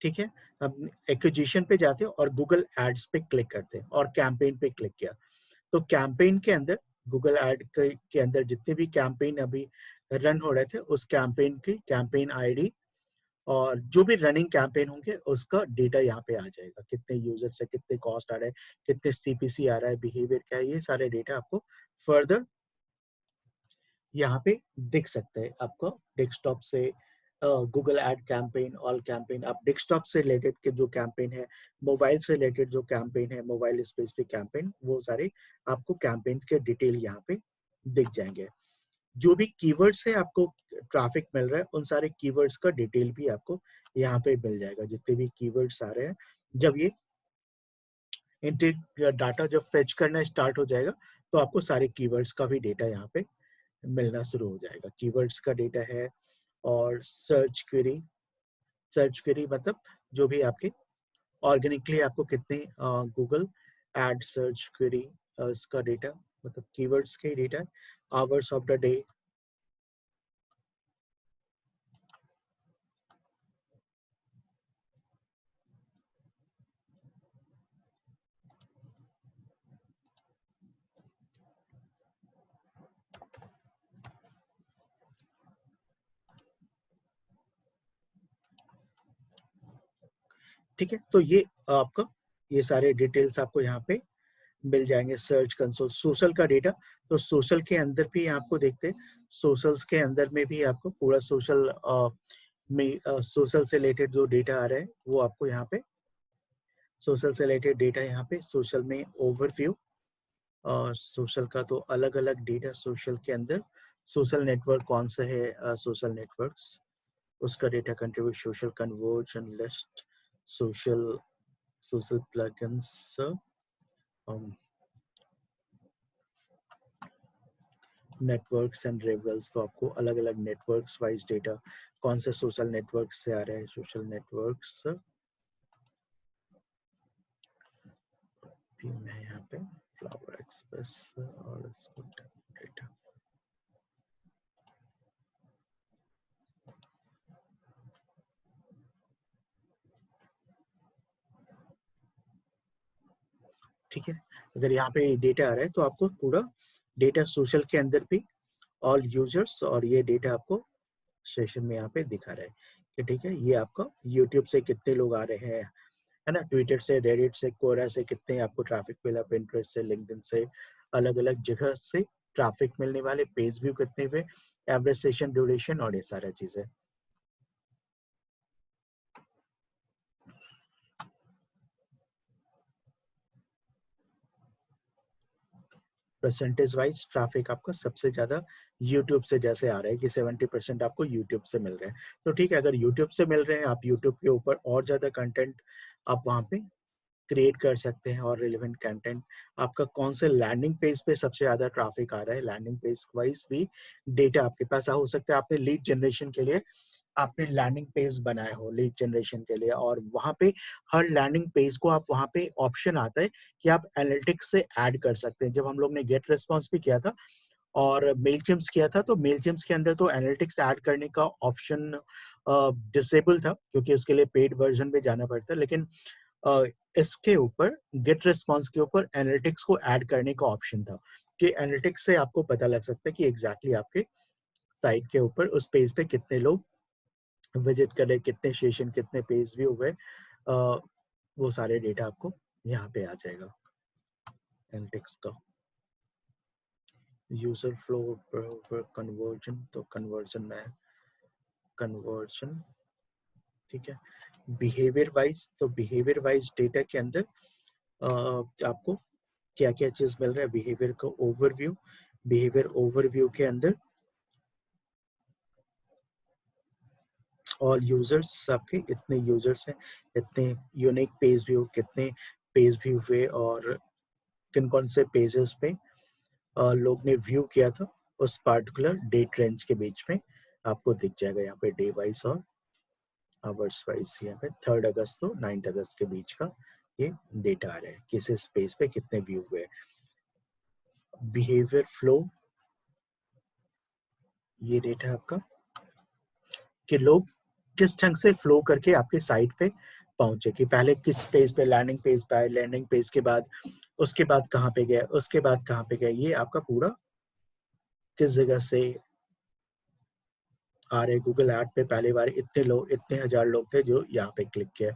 ठीक है, हम एक्विजिशन पे जाते हैं और गूगल एड्स पे क्लिक करते हैं और कैंपेन पे क्लिक किया। तो कैंपेन के अंदर गूगल एड के अंदर जितने भी कैंपेन अभी रन हो रहे थे उस कैंपेन की कैंपेन आईडी और जो भी रनिंग कैंपेन होंगे उसका डेटा यहाँ पे आ जाएगा, कितने यूजर्स है, कितने कॉस्ट आ रहा है, कितने सीपीसी आ रहा है, बिहेवियर क्या है, ये सारे डेटा आपको फर्दर यहाँ पे दिख सकते हैं। आपको डेस्कटॉप से Google ad campaign, all campaign, आप डेस्कटॉप से रिलेटेड के जो कैंपेन है, मोबाइल से रिलेटेड जो कैंपेन है, मोबाइल स्पेसिफिक कैंपेन, वो सारे आपको कैंपेन के डिटेल यहाँ पे दिख जाएंगे। जो भी कीवर्ड्स से आपको ट्रैफिक मिल रहा है उन सारे कीवर्ड्स का डिटेल भी आपको यहाँ पे मिल जाएगा। जितने भी कीवर्ड्स आ रहे हैं, जब ये डाटा जब फेच करना स्टार्ट हो जाएगा तो आपको सारे कीवर्ड्स का भी डेटा यहाँ पे मिलना शुरू हो जाएगा। कीवर्ड्स का डेटा है और सर्च क्वेरी मतलब जो भी आपके ऑर्गेनिकली आपको कितने गूगल एड सर्च क्वेरी इसका डेटा मतलब कीवर्ड्स का ही डेटा है, आवर्स ऑफ द डे, ठीक है। तो ये आपका ये सारे डिटेल्स आपको यहाँ पे मिल जाएंगे। सर्च कंसोल, सोशल का डेटा, तो सोशल के अंदर भी आपको देखते हैं, सोशल्स के अंदर में भी आपको पूरा सोशल में सोशल से रिलेटेड जो डेटा आ रहा है वो आपको यहाँ पे सोशल से रिलेटेड डेटा यहाँ पे सोशल में ओवरव्यू और सोशल का तो अलग अलग डेटा सोशल के अंदर, सोशल नेटवर्क कौन सा है, सोशल नेटवर्क्स उसका data contribute, social conversion list, social social plugins, networks and referrals, तो आपको अलग अलग नेटवर्क्स वाइज डेटा कौन से सोशल नेटवर्क से आ रहे हैं, सोशल नेटवर्क्स भी मैं यहाँ पे फ्लावर एक्सप्रेस और इसको डेटा, ठीक है। अगर यहाँ पे डेटा आ रहा है तो आपको पूरा डेटा सोशल के अंदर भी ऑल यूजर्स और ये डेटा आपको सेशन में यहाँ पे दिखा रहा है कि ठीक है, ये आपका यूट्यूब से कितने लोग आ रहे हैं, है ना, ट्विटर से, रेडिट से, कोरा से कितने आपको ट्रैफिक मिला, पिंटरेस्ट से, लिंक्डइन से, अलग अलग जगह से ट्रैफिक मिलने वाले, पेज व्यू कितने हुए, एवरेज सेशन ड्यूरेशन और ये सारा चीजें। परसेंटेज वाइज ट्रैफिक आपका सबसे ज्यादा यूट्यूब से जैसे आ रहा है कि 70% आपको यूट्यूब से मिल रहे हैं। तो ठीक है, अगर यूट्यूब से मिल रहे हैं, आप यूट्यूब के ऊपर और ज्यादा कंटेंट आप वहां पे क्रिएट कर सकते हैं और रिलेवेंट कंटेंट। आपका कौन से लैंडिंग पेज पे सबसे ज्यादा ट्रैफिक आ रहा है, लैंडिंग पेज वाइज भी डेटा आपके पास हो सकता है। आपने लीड जनरेशन के लिए आपने लैंडिंग पेज बनाए हो लीड जनरेशन के लिए, और वहां पे हर लैंडिंग पेज को आप वहां पे ऑप्शन आता है कि आप एनालिटिक्स से ऐड कर सकते हैं। जब हम लोग ने गेट रेस्पॉन्स भी किया था और मेलचिम्स किया था, तो मेलचिम्स के अंदर तो एनालिटिक्स ऐड करने का ऑप्शन डिसेबल था क्योंकि उसके लिए पेड वर्जन में जाना पड़ता है, लेकिन अ, इसके ऊपर गेट रिस्पॉन्स के ऊपर एनालिटिक्स को ऐड करने का ऑप्शन था कि एनालिटिक्स से आपको पता लग सकता है कि एग्जैक्टली आपके साइट के ऊपर उस पेज पे कितने लोग विजिट करे, कितने सेशन, कितने पेज व्यू हुए, वो सारे डेटा आपको यहाँ पे आ जाएगा एनालिटिक्स का। यूजर फ्लो पर कन्वर्जन, तो कन्वर्जन में कन्वर्जन, ठीक है। बिहेवियर वाइज, तो बिहेवियर वाइज डेटा के अंदर आपको क्या क्या चीज मिल रहा है, बिहेवियर का ओवरव्यू, बिहेवियर ओवरव्यू के अंदर ऑल यूजर्स, आपके इतने यूजर्स हैं, इतने यूनिक पेज व्यू, कितने पेज व्यू हुए और किन कौन से पेजेस पे लोग ने व्यू किया था उस पार्टिकुलर डेट रेंज के बीच में आपको दिख जाएगा यहाँ पे डे वाइज और आवर्स वाइज। यहाँ पे 3 अगस्त तो 9 अगस्त के बीच का ये डेटा आ रहा है, किस स्पेस पे कितने व्यू हुए। बिहेवियर फ्लो, ये डेटा आपका कि लोग किस ढंग से फ्लो करके आपके साइट पे पहुंचे, कि पहले किस पेज पे, लैंडिंग पेज पे आए, लैंडिंग पेज के बाद उसके बाद कहाँ पे गए, उसके बाद कहाँ पे गए, ये आपका पूरा किस जगह से आ रहे। गूगल ऐड पे पहली बार इतने लोग, इतने हजार लोग थे जो यहाँ पे क्लिक किए,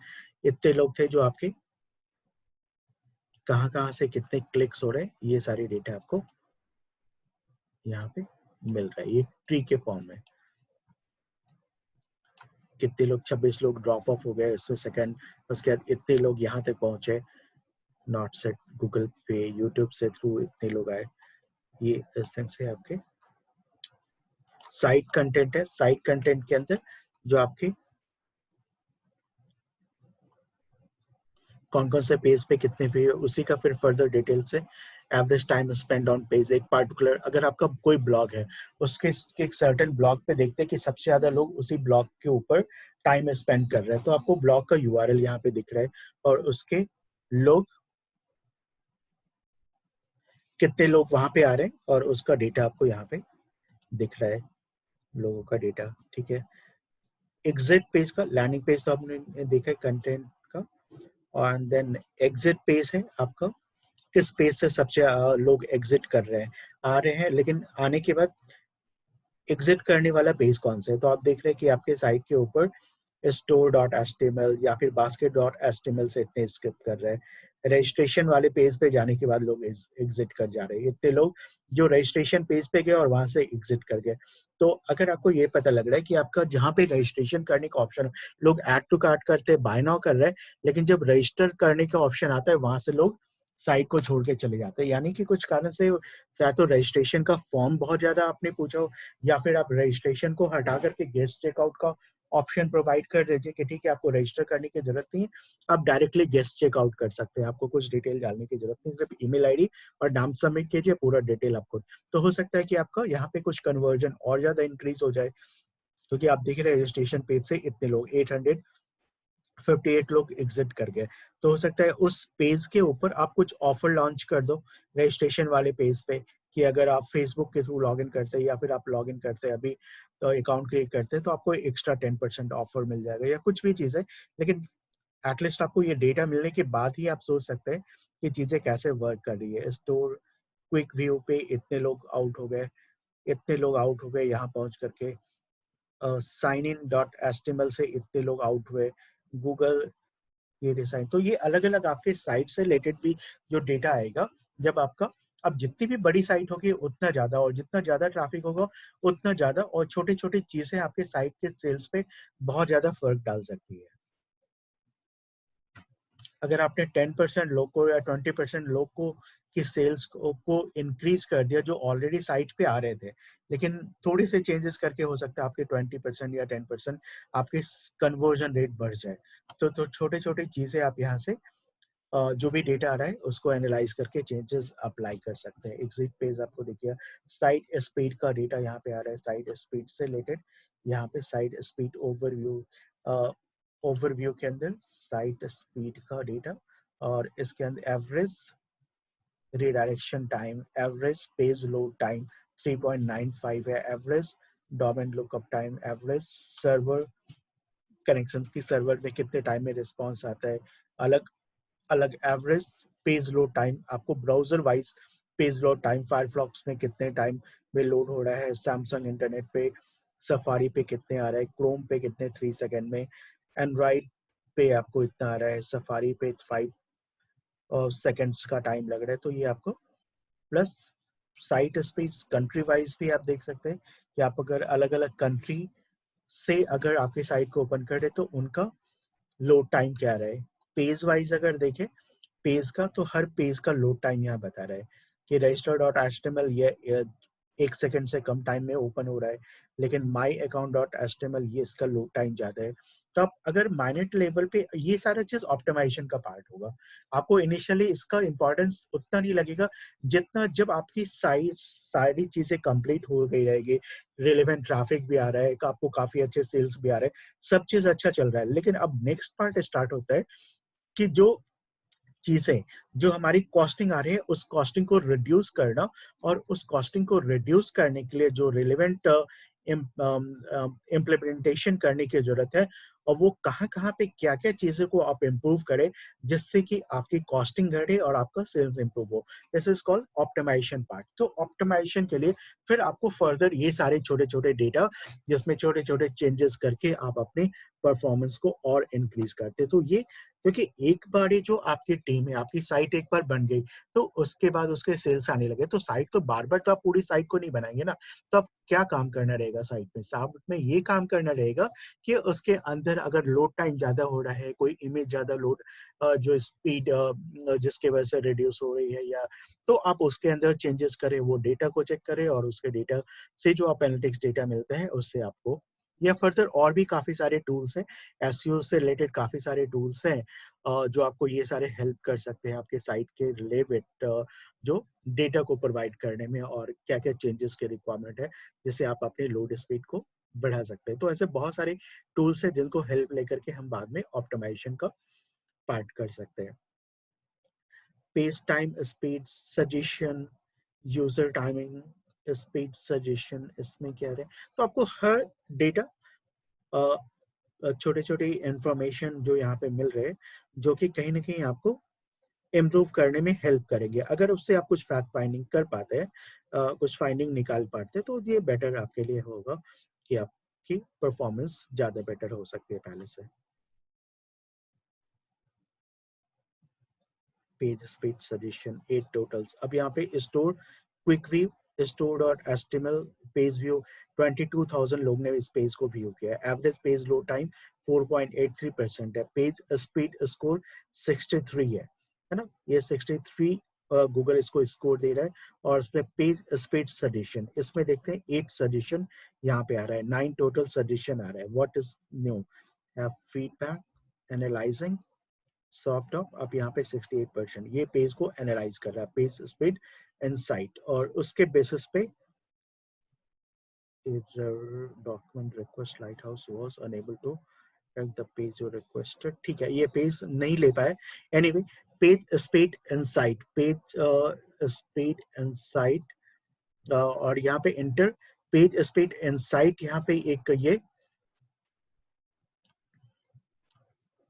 इतने लोग थे जो आपके कहाँ कहाँ से कितने क्लिक्स हो रहे, ये सारी डेटा आपको यहाँ पे मिल रहा है, ये ट्री के फॉर्म में। कितने लोग, 26 लोग ड्रॉप ऑफ हो गए उसमें सेकंड, उसके बाद इतने लोग यहाँ तक पहुंचे, नॉट सेट गूगल पे, यूट्यूब से थ्रू इतने लोग आए। ये इस तरह से आपके साइट कंटेंट है। साइट कंटेंट के अंदर जो आपके कौन कौन से पेज पे कितने व्यू, उसी का फिर फर्दर डिटेल से average time spend on page. एक पार्टिकुलर अगर आपका कोई ब्लॉग है, उसके एक सर्टेन ब्लॉग पे देखते हैं कि सबसे ज्यादा लोग उसी ब्लॉग के ऊपर टाइम स्पेंड कर रहे हैं, तो आपको ब्लॉग का यूआरएल यहाँ पे दिख रहा है और उसके लोग कितने लोग वहां पे आ रहे हैं और उसका डेटा आपको यहाँ पे दिख रहा है, लोगों का डेटा। ठीक है, एग्जिट पेज का, लैंडिंग पेज तो आपने देखा है कंटेंट का, और देन एग्जिट पेज है आपका, किस पेज से सबसे लोग एग्जिट कर रहे हैं, आ रहे हैं, लेकिन आने के बाद एग्जिट करने वाला पेज कौन सा है। तो आप देख रहे हैं कि आपके साइट के ऊपर store.html या फिर basket.html से इतने स्किप कर रहे हैं, रजिस्ट्रेशन वाले पेज पे जाने के बाद लोग एग्जिट कर जा रहे हैं, इतने लोग जो रजिस्ट्रेशन पेज पे गए और वहां से एग्जिट कर गए। तो अगर आपको ये पता लग रहा है कि आपका जहां पे रजिस्ट्रेशन करने का ऑप्शन, लोग ऐड टू कार्ट करते हैं, बाय नाउ कर रहे हैं, लेकिन जब रजिस्टर करने का ऑप्शन आता है वहां से लोग साइट को छोड़ के चले जाते हैं, यानी कि कुछ कारण से चाहे तो रजिस्ट्रेशन का फॉर्म बहुत ज्यादा आपने पूछा हो, या फिर आप रजिस्ट्रेशन को हटा करके गेस्ट चेकआउट का ऑप्शन प्रोवाइड कर दीजिए कि ठीक है आपको रजिस्टर करने की जरूरत नहीं है, आप डायरेक्टली गेस्ट चेकआउट कर सकते हैं, आपको कुछ डिटेल डालने की जरूरत नहीं, सिर्फ ईमेल आईडी और नाम सबमिट कीजिए, पूरा डिटेल आपको। तो हो सकता है कि आपका यहाँ पे कुछ कन्वर्जन और ज्यादा इंक्रीज हो जाए, क्योंकि आप देख रहे हैं रजिस्ट्रेशन पेज से इतने लोग 858 लोग एग्जिट कर गए। तो हो सकता है उस पेज के ऊपर आप कुछ ऑफर लॉन्च कर दो रजिस्ट्रेशन वाले पेज पे, कि अगर आप फेसबुक के थ्रू लॉग इन करते हैं या फिर आप लॉग इन करते हैं अभी, तो अकाउंट क्रिएट करते हैं, तो आपको एक्स्ट्रा 10% ऑफर मिल जाएगा या कुछ भी चीज़ है। लेकिन एटलीस्ट आपको ये डेटा मिलने के बाद ही आप सोच सकते हैं कि चीज़ें कैसे वर्क कर रही है। स्टोर क्विक व्यू पे इतने लोग आउट हो गए, इतने लोग आउट हो गए यहाँ पहुँच करके, साइन इन डॉट एचटीएमएल से इतने लोग आउट हुए, गूगल ये डिजाइन। तो ये अलग अलग आपके साइट से रिलेटेड भी जो डेटा आएगा, जब आपका, अब जितनी भी बड़ी साइट होगी उतना ज्यादा, और जितना ज्यादा ट्रैफिक होगा उतना ज्यादा, और छोटी छोटी चीजें आपके साइट के सेल्स पे बहुत ज्यादा फर्क डाल सकती है। अगर आपने 10% लोग को या 20% लोग को की सेल्स को इंक्रीज कर दिया जो ऑलरेडी साइट पे आ रहे थे, लेकिन थोड़े से चेंजेस करके हो सकता है आपके 20% या 10% आपके कन्वर्जन रेट बढ़ जाए। तो छोटे छोटे चीजें आप यहाँ से जो भी डेटा आ रहा है उसको एनालाइज करके चेंजेस अप्लाई कर सकते हैं। एग्जिट पेज आपको देखिए, साइट स्पीड का डेटा यहाँ पे आ रहा है, साइट स्पीड से रिलेटेड यहाँ पे साइट स्पीड ओवरव्यू, ओवरव्यू के अंदर साइट स्पीड का डेटा, और इसके अंदर average redirection time, average page load time 3.95 है, average domain lookup time, average server connections की सर्वर में कितने टाइम में रिस्पॉन्स आता है, अलग अलग एवरेज पेज लोड टाइम आपको browser wise, page load time Firefox में कितने टाइम में लोड हो रहा है, सैमसंग इंटरनेट पे, सफारी पे कितने आ रहा है, क्रोम पे कितने 3 सेकेंड में, एंड्रॉइड पे आपको इतना आ रहा है, सफारी पे 5 सेकेंड्स का टाइम लग रहा है। तो ये आपको plus site speed country wise भी आप देख सकते हैं कि आप अगर अलग अलग कंट्री से अगर आपकी साइट को ओपन करें तो उनका लोड टाइम क्या रहा है। पेज वाइज अगर देखें पेज का, तो हर पेज का लोड टाइम यहाँ बता रहा है कि रजिस्टर डॉट एचटीएमएल ये 1 सेकंड से कम टाइम में ओपन हो रहा है, लेकिन माई अकाउंट डॉट एचटीएमएल ये इसका लोड टाइम ज्यादा है। तो आप अगर माइनट लेवल पे, ये सारा चीज ऑप्टिमाइजेशन का पार्ट होगा, आपको इनिशियली इसका इंपॉर्टेंस उतना नहीं लगेगा जितना जब आपकी सारी चीजें कंप्लीट हो गई रहेगी, रिलेवेंट ट्रैफिक भी आ रहा है, आपको काफी अच्छे सेल्स भी आ रहे हैं, सब चीज अच्छा चल रहा है। लेकिन अब नेक्स्ट पार्ट स्टार्ट होता है कि जो चीजें, जो हमारी कॉस्टिंग आ रही है उस कॉस्टिंग को रिड्यूस करना, और उस कॉस्टिंग को रिड्यूस करने के लिए जो रिलेवेंट इम्प्लीमेंटेशन करने की ज़रूरत है और वो कहाँ-कहाँ पे क्या-क्या चीज़ों को आप इम्प्रूव करें, जिससे कि आपकी कॉस्टिंग घटे और आपका सेल्स इम्प्रूव हो। This is called optimization part. तो ऑप्टिमाइज़ेशन के लिए फिर आपको फर्दर ये सारे छोटे-छोटे डेटा जिसमें छोटे-छोटे चेंजेस करके आप अपनी परफॉर्मेंस को और इंक्रीज़ करते हैं। तो ये क्योंकि एक बार ये जो आपकी टीम है, आपकी साइट एक बार बन गई, तो उसके बाद उसके सेल्स आने लगे, तो साइट तो बार-बार तो आप पूरी साइट को नहीं बनाएँगे ना। तो अब क्या काम करना रहेगा साइट में? साइट में ये काम करना रहेगा कि उसके अंदर अगर लोड टाइम ज़्यादा हो रहा है, कोई इमेज ज़्यादा लोड जो स्पीड जिसकी वजह से रिड्यूस हो रही है या तो आप उसके अंदर चेंजेस करें, वो डेटा को चेक करें और उसके डेटा से जो आप एनालिटिक्स डेटा मिलता है, उससे आपको या फर्दर और भी काफ़ी सारे टूल्स हैं, एसईओ से रिलेटेड काफ़ी सारे टूल्स हैं जो आपको ये सारे हेल्प कर सकते हैं आपके साइट के रिलेवेंट जो डेटा को प्रोवाइड करने में और क्या-क्या चेंजेस की रिक्वायरमेंट है, जिससे आप अपनी लोड स्पीड को बढ़ा सकते हैं। तो ऐसे बहुत सारे टूल्स हैं जिनको हेल्प लेकर के हम बाद में ऑप्टिमाइज़ेशन का पार्ट कर सकते हैं। Page time, speed, suggestion, user timing, speed, suggestion इसमें क्या है? तो आपको हर डेटा अ छोटे-छोटे इन्फॉर्मेशन जो यहाँ पे मिल रहे हैं, जो कि कहीं न कहीं आपको इम्प्रूव करने में हेल्प करेंगे। अगर उससे आप कुछ फैक्ट फाइंडिंग कर पाते हैं कुछ फाइंडिंग निकाल पाते हैं, तो ये बेटर आपके लिए होगा कि आपकी परफॉर्मेंस ज़्यादा बेटर हो सकती है पहले से। Page speed suggestion 8 totals. अब यहाँ पे store quick view, store dot HTML page view 22,000 लोग ने इस पेज को व्यू किया है। एवरेज पेज लोड टाइम 4.83% है। पेज स्पीड स्कोर 63 है ना? ये 63 गूगल इसको स्कोर दे रहा है और उसमें पेज स्पीड सजेशन इसमें देखते हैं 8 सजेशन यहाँ पे आ रहा है, 9 टोटल सजेशन आ रहा है। What is new? Feedback, analysing, soft top अब यहाँ पे 68% ये पेज को एनालाइज कर रहा है पेज स्पीड इनसाइट और उसके बेसिस पे document request lighthouse was unable to the page you requested ठीक है ये पेज नहीं ले पाए anyway page speed insight page speed insight और यहाँ पे इंटर पेज स्पीड इनसाइट यहाँ पे एक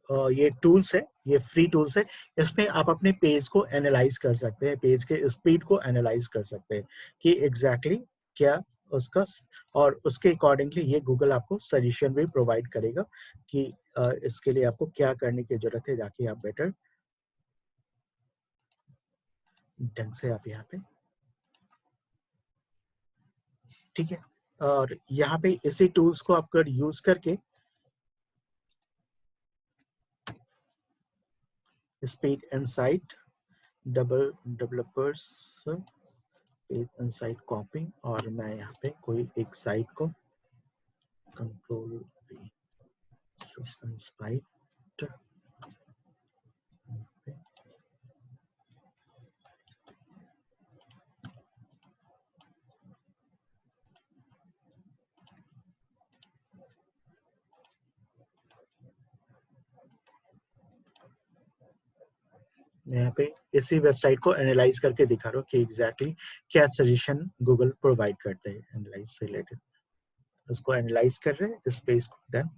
ये टूल्स है, ये फ्री टूल्स है। इसमें आप अपने पेज को एनालाइज़ कर सकते हैं, पेज के स्पीड को एनालाइज़ कर सकते हैं कि एग्ज़ैक्टली क्या उसका और उसके अकॉर्डिंगली ये गूगल आपको सजेशन भी प्रोवाइड करेगा कि इसके लिए आपको क्या करने की ज़रूरत है ताकि आप बेटर ढंग से आप यहाँ पे ठीक है? और यहाँ पे इसी टूल्स को आप अगर यूज़ करके speed insight double developers page insight copy और मैं यहाँ पे कोई एक साइट को कंट्रोल वी इनसाइट मैं यहाँ पे इसी वेबसाइट को एनालाइज करके दिखा रहा हूँ कि एग्जैक्टली क्या सजेशन गूगल प्रोवाइड करते हैं एनालाइज से रिलेटेड उसको एनालाइज कर रहे हैं इस पेज को देन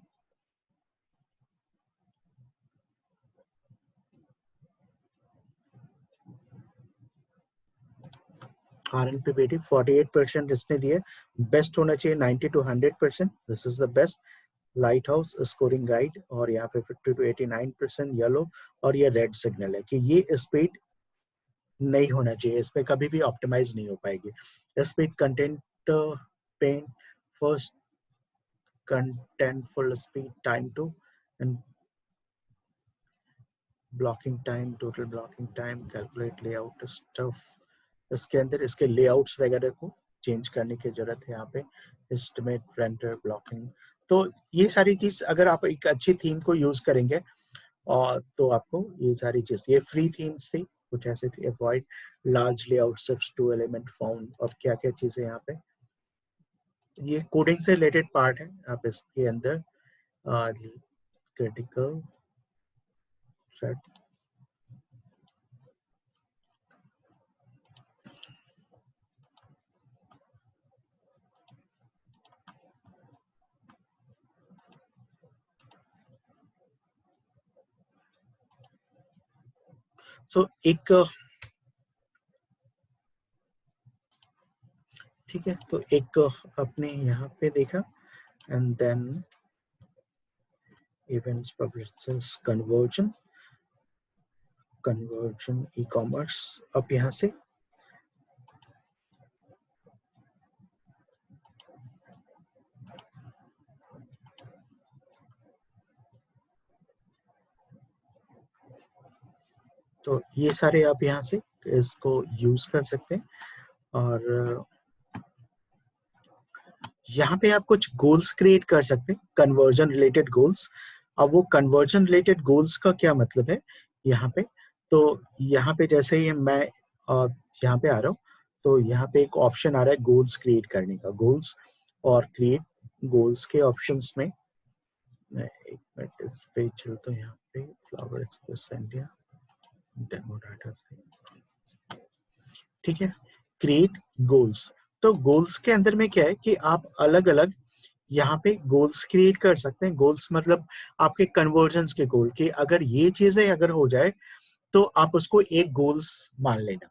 RNPPT 48% इसने दिए बेस्ट होना चाहिए 90 to 100% this is the best light house scoring guide और यहाँ पे 50 to 89% येलो और ये रेड सिग्नल है कि ये स्पीड नहीं होना चाहिए इस पे कभी भी ऑप्टिमाइज नहीं हो पाएगी speed content paint first content full speed time to and blocking time total blocking time calculate layout stuff इसके अंदर इसके लेआउट्स वगैरह को चेंज करने की जरूरत है यहाँ पे एस्टिमेट रेंडर ब्लॉकिंग तो ये सारी चीज अगर आप एक अच्छी थीम को यूज करेंगे और तो आपको ये सारी चीज ये फ्री थीम्स थी कुछ ऐसे थे अवॉइड लार्ज लेआउट सिर्फ टू एलिमेंट फाउंड और क्या क्या चीजें यहाँ पे ये कोडिंग से रिलेटेड पार्ट है आप इसके अंदर क्रिटिकल सेट सो एक ठीक है, तो एक अपने यहाँ पे देखा, and then events publishers conversion ecommerce. अब यहाँ से तो ये सारे आप यहाँ से इसको यूज कर सकते हैं। और यहाँ पे आप कुछ गोल्स क्रिएट कर सकते हैं, कन्वर्जन रिलेटेड गोल्स। अब वो कन्वर्जन रिलेटेड गोल्स का क्या मतलब है यहाँ पे, तो यहाँ पे जैसे ही मैं यहाँ पे आ रहा हूँ, तो यहाँ पे एक ऑप्शन आ रहा है गोल्स क्रिएट करने का, गोल्स और क्रिएट गोल्स के ऑप्शंस में मैं एक मिनट इस पे चलता हूँ। यहाँ पे flower express India demo data से, ठीक है, क्रिएट गोल्स। तो गोल्स के अंदर में क्या है कि आप अलग अलग यहाँ पे गोल्स क्रिएट कर सकते हैं। गोल्स मतलब आपके कन्वर्जन्स के गोल, कि अगर ये चीजें अगर हो जाए तो आप उसको एक गोल्स मान लेना,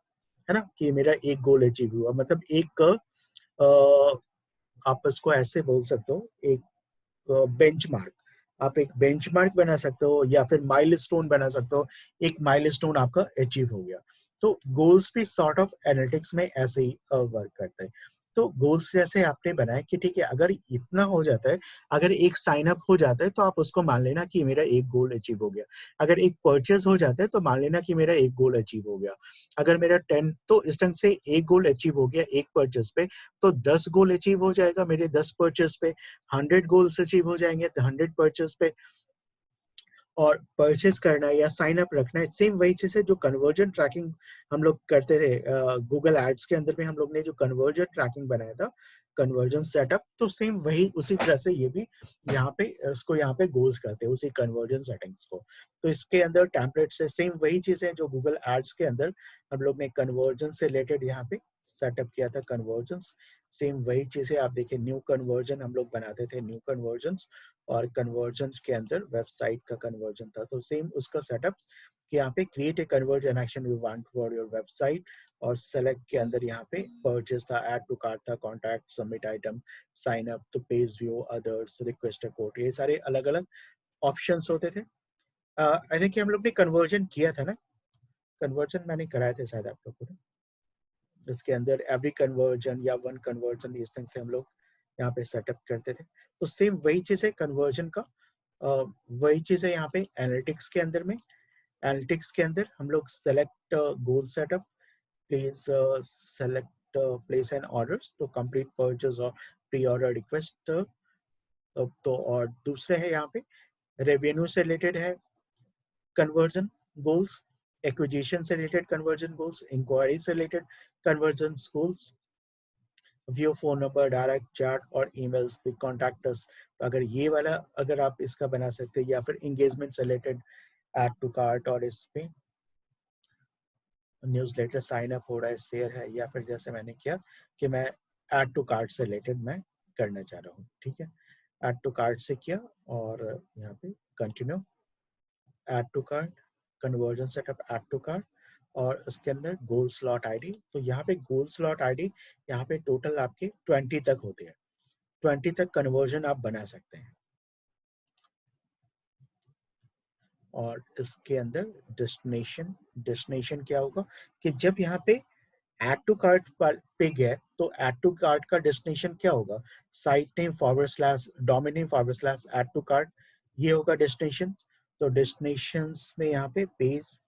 है ना, कि मेरा एक गोल अचीव हुआ। मतलब एक आप इसको ऐसे बोल सकते हो, एक बेंचमार्क, आप एक बेंचमार्क बना सकते हो या फिर माइलस्टोन बना सकते हो। एक माइलस्टोन आपका अचीव हो गया। तो गोल्स भी सॉर्ट ऑफ एनालिटिक्स में ऐसे ही वर्क करते हैं। तो गोल्स जैसे आपने बनाए कि ठीक है, अगर इतना हो जाता है, अगर एक साइन अप हो जाता है तो आप उसको मान लेना कि मेरा एक गोल अचीव हो गया। अगर एक परचेज हो जाता है तो मान लेना कि मेरा एक गोल अचीव हो गया। अगर मेरा 10, तो इस ढंग से एक गोल अचीव हो गया एक परचेज पे, तो 10 गोल अचीव हो जाएगा मेरे 10 परचेज पे। 100 गोल्स अचीव हो जाएंगे 100 परचेस पे। और परचेस करना है या साइन अप रखना है, सेम वही चीज है जो कन्वर्जन ट्रैकिंग हम लोग करते थे गूगल एड्स के अंदर में। हम लोग ने जो कन्वर्जन ट्रैकिंग बनाया था, कन्वर्जन सेटअप, तो सेम वही उसी तरह से ये भी यहाँ पे इसको यहाँ पे गोल्स करते हैं, उसी कन्वर्जन सेटिंग्स को। तो इसके अंदर टेम्पलेट से सेम वही चीज है जो गूगल एड्स के अंदर हम लोग ने कन्वर्जन से रिलेटेड यहाँ पे सेटअप किया था, कन्वर्जन। सेम वही चीजें आप देखिए, न्यू कन्वर्जन हम लोग बनाते थे, न्यू कन्वर्जन, और कन्वर्जन के अंदर वेबसाइट का कन्वर्जन था। तो सेम उसका सेटअप कि यहाँ पे create a conversion action you want for your website, और सेलेक्ट के अंदर यहाँ पे परचेस था, ऐड टू कार्ट था, contact, submit item, sign up, तो page view, others, request a code, ये सारे अलग अलग ऑप्शंस होते थे। आई थिंक हम लोग ने कन्वर्जन किया था ना, कन्वर्जन मैंने कराए थे शायद आप लोग को। इसके अंदर एवरी कन्वर्जन या वन कन्वर्जन, इस तरह से हम लोग यहाँ पे सेटअप करते थे। तो सेम वही चीज है कन्वर्जन का, वही चीज है यहाँ पे एनालिटिक्स के अंदर में। एनालिटिक्स के अंदर हम लोग select goal setup, please select place and orders, तो कंप्लीट परचेज और प्री ऑर्डर रिक्वेस्ट। तो और दूसरे है यहाँ पे रेवेन्यू से रिलेटेड है कन्वर्जन गोल्स, एक्विजिशन से रिलेटेड कन्वर्जन गोल्स, इंक्वायरी से related conversion goals, view phone number, direct chat और ईमेल्स पे कॉन्टैक्ट अस। तो अगर ये वाला अगर आप इसका बना सकते हैं, या फिर एंगेजमेंट से रिलेटेड ऐड टू कार्ट, और इस पे न्यूज़लेटर साइन अप हो रहा है, शेयर है, या फिर जैसे मैंने किया कि मैं ऐड टू कार्ट से रिलेटेड मैं करना चाह रहा हूँ, ठीक है, ऐड टू कार्ट से किया, और यहाँ पे continue, add to cart, conversion setup, add to cart, और उसके अंदर गोल स्लॉट आईडी। तो यहाँ पे गोल स्लॉट आईडी यहाँ पे टोटल आपके 20 तक होते हैं, 20 तक कन्वर्जन आप बना सकते हैं। और इसके अंदर डेस्टिनेशन, डेस्टिनेशन क्या होगा कि जब यहाँ पे ऐड टू कार्ट पे गए, तो ऐड टू कार्ट का डेस्टिनेशन क्या होगा, site name forward slash domain name forward slash add to cart, ये होगा डेस्टिनेशन। तो डेस्टिनेशंस में यहाँ पे पेज,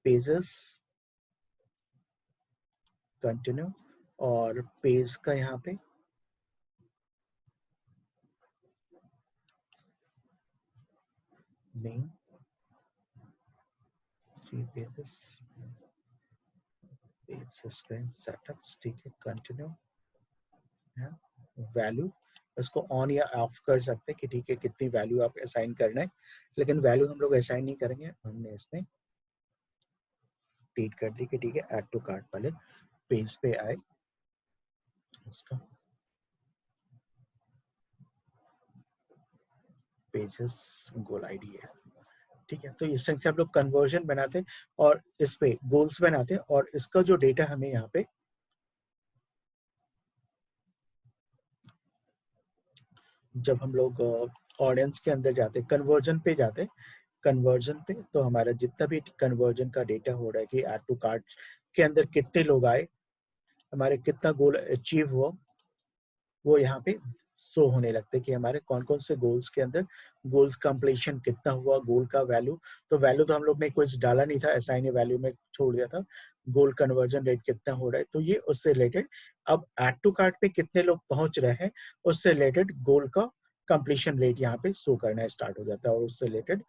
पेजेस, कंटिन्यू, और पेज का यहाँ पे name, 3 pages, page suspense setups, ठीक है, कंटिन्यू है। वैल्यू, इसको ऑन या ऑफ कर सकते हैं कि ठीक है कितनी वैल्यू आप असाइन करना है, लेकिन वैल्यू हम लोग असाइन नहीं करेंगे, हमने इसमें रीड कर दी कि ठीक है ऐड टू कार्ट वाले पेज पे आए। इसका पेजेस गोल आईडी है, ठीक है, तो इस तरह से आप लोग कन्वर्जन बनाते हैं और इस पे गोल्स बनाते हैं और इसका जो डेटा हमें यहाँ पे जब हम लोग ऑडियंस के अंदर जाते हैं, कन्वर्जन पे जाते हैं, कन्वर्जन पे तो हमारा जितना भी कन्वर्जन का डेटा हो रहा है कि ऐड टू कार्ट के अंदर कितने लोग आए, हमारे कितना गोल अचीव हुआ, वो यहाँ पे शो होने लगते हैं कि हमारे कौन कौन से गोल्स के अंदर गोल्स कंप्लीशन कितना हुआ, गोल का वैल्यू। तो वैल्यू तो हम लोग ने कुछ डाला नहीं था, असाइन वैल्यू में छोड़ दिया था। गोल कन्वर्जन रेट कितना हो रहा है, तो ये उससे रिलेटेड। अब ऐड टू कार्ट पे कितने लोग पहुंच रहे हैं, उससे रिलेटेड गोल का कंप्लीशन रेट यहाँ पे शो करना स्टार्ट हो जाता है और उससे रिलेटेड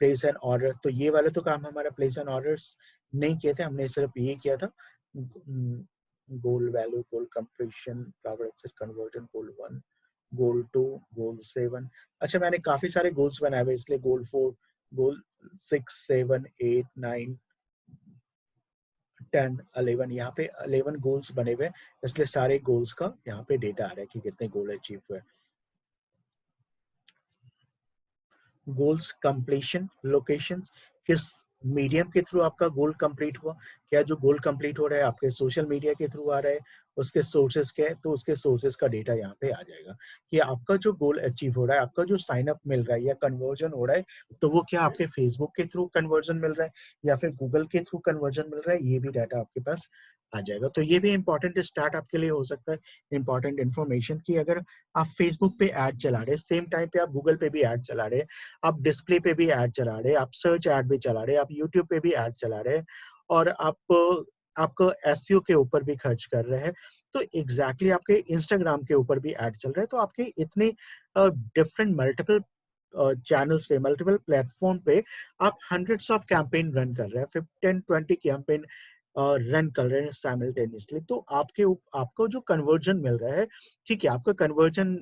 प्लेस एंड ऑर्डर। तो ये वाला तो काम हमारा प्लेस एंड ऑर्डर्स नहीं किए थे, हमने सिर्फ ये किया था गोल वैल्यू, गोल कंप्लीशन, फ्लावर एक्सेट कन्वर्जन, गोल 1, गोल 2, गोल 7। अच्छा, मैंने काफी सारे गोल्स बनाए हुए, इसलिए गोल 4, गोल 6, 7, 8, 9, 10, 11, यहाँ पे 11 गोल्स बने हुए, इसलिए सारे गोल्स का यहाँ पे डेटा आ रहा है कि कितने गोल अचीव हुए। गोल्स कंप्लीशन लोकेशंस, किस मीडियम के थ्रू आपका गोल कंप्लीट हुआ, क्या जो गोल कंप्लीट हो रहा है आपके सोशल मीडिया के थ्रू आ रहा है, उसके सोर्सेज क्या है, तो उसके सोर्सेज का डेटा यहाँ पे आ जाएगा कि आपका जो गोल अचीव हो रहा है, आपका जो साइन अप मिल रहा है या कन्वर्जन हो रहा है, तो वो क्या आपके फेसबुक के थ्रू कन्वर्जन मिल रहा है या फिर गूगल के थ्रू कन्वर्जन मिल रहा है, ये भी डाटा आपके पास आ जाएगा। तो ये भी इंपॉर्टेंट स्टार्ट आपके लिए हो सकता है, इंपॉर्टेंट इन्फॉर्मेशन की अगर आप फेसबुक पे ऐड चला रहे हैं, सेम टाइम पे आप गूगल पे भी ऐड चला रहे हैं, आप डिस्प्ले पे भी ऐड चला रहे हैं, आप सर्च ऐड भी चला रहे हैं, आप यूट्यूब पे भी ऐड चला रहे हैं और आपको एसईओ के ऊपर भी खर्च कर रहे हैं, तो एग्जैक्टली आपके इंस्टाग्राम के ऊपर भी ऐड चल रहा है, तो आपके इतने डिफरेंट मल्टीपल चैनल्स पे, मल्टीपल प्लेटफॉर्म पे आप हंड्रेड्स ऑफ कैंपेन रन कर रहे हैं, 10-20 कैंपेन रन कर रहे हैं साइमल्टेनियसली। तो आपको जो कन्वर्जन मिल रहा है, ठीक है, आपका कन्वर्जन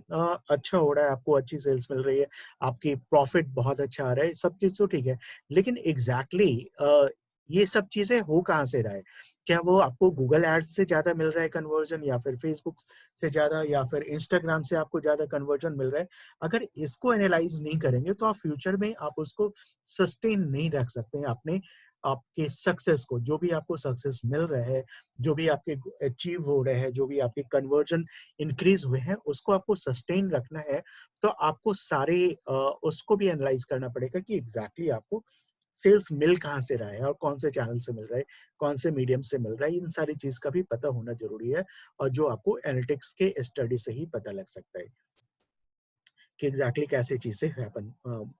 अच्छा हो रहा है, आपको अच्छी सेल्स मिल रही है, आपकी प्रॉफिट बहुत अच्छा आ रहा है, सब चीज तो ठीक है, लेकिन एग्जैक्टली ये सब चीजें हो कहाँ से रहा है? क्या वो आपको गूगल एड्स से ज्यादा मिल रहा है कन्वर्जन, या फिर फेसबुक से ज्यादा, या फिर इंस्टाग्राम से आपको ज्यादा कन्वर्जन मिल रहा है? अगर इसको एनालाइज नहीं करेंगे तो आप फ्यूचर में आप उसको सस्टेन नहीं रख सकते हैं अपने आपके सक्सेस को। जो भी आपको सक्सेस मिल रहा है, जो भी आपके अचीव हो रहे हैं, जो भी आपके कन्वर्जन इंक्रीज हुए हैं, उसको आपको सस्टेन रखना है, तो आपको सारे उसको भी एनालाइज करना पड़ेगा कि एग्जैक्टली आपको सेल्स मिल कहाँ से रहा है और कौन से चैनल से मिल रहा है, कौन से मीडियम से मिल रहा है, इन सारी चीज का भी पता होना जरूरी है, और जो आपको एनालिटिक्स के स्टडी से ही पता लग सकता है कि एग्जैक्टली कैसे चीजें हैपन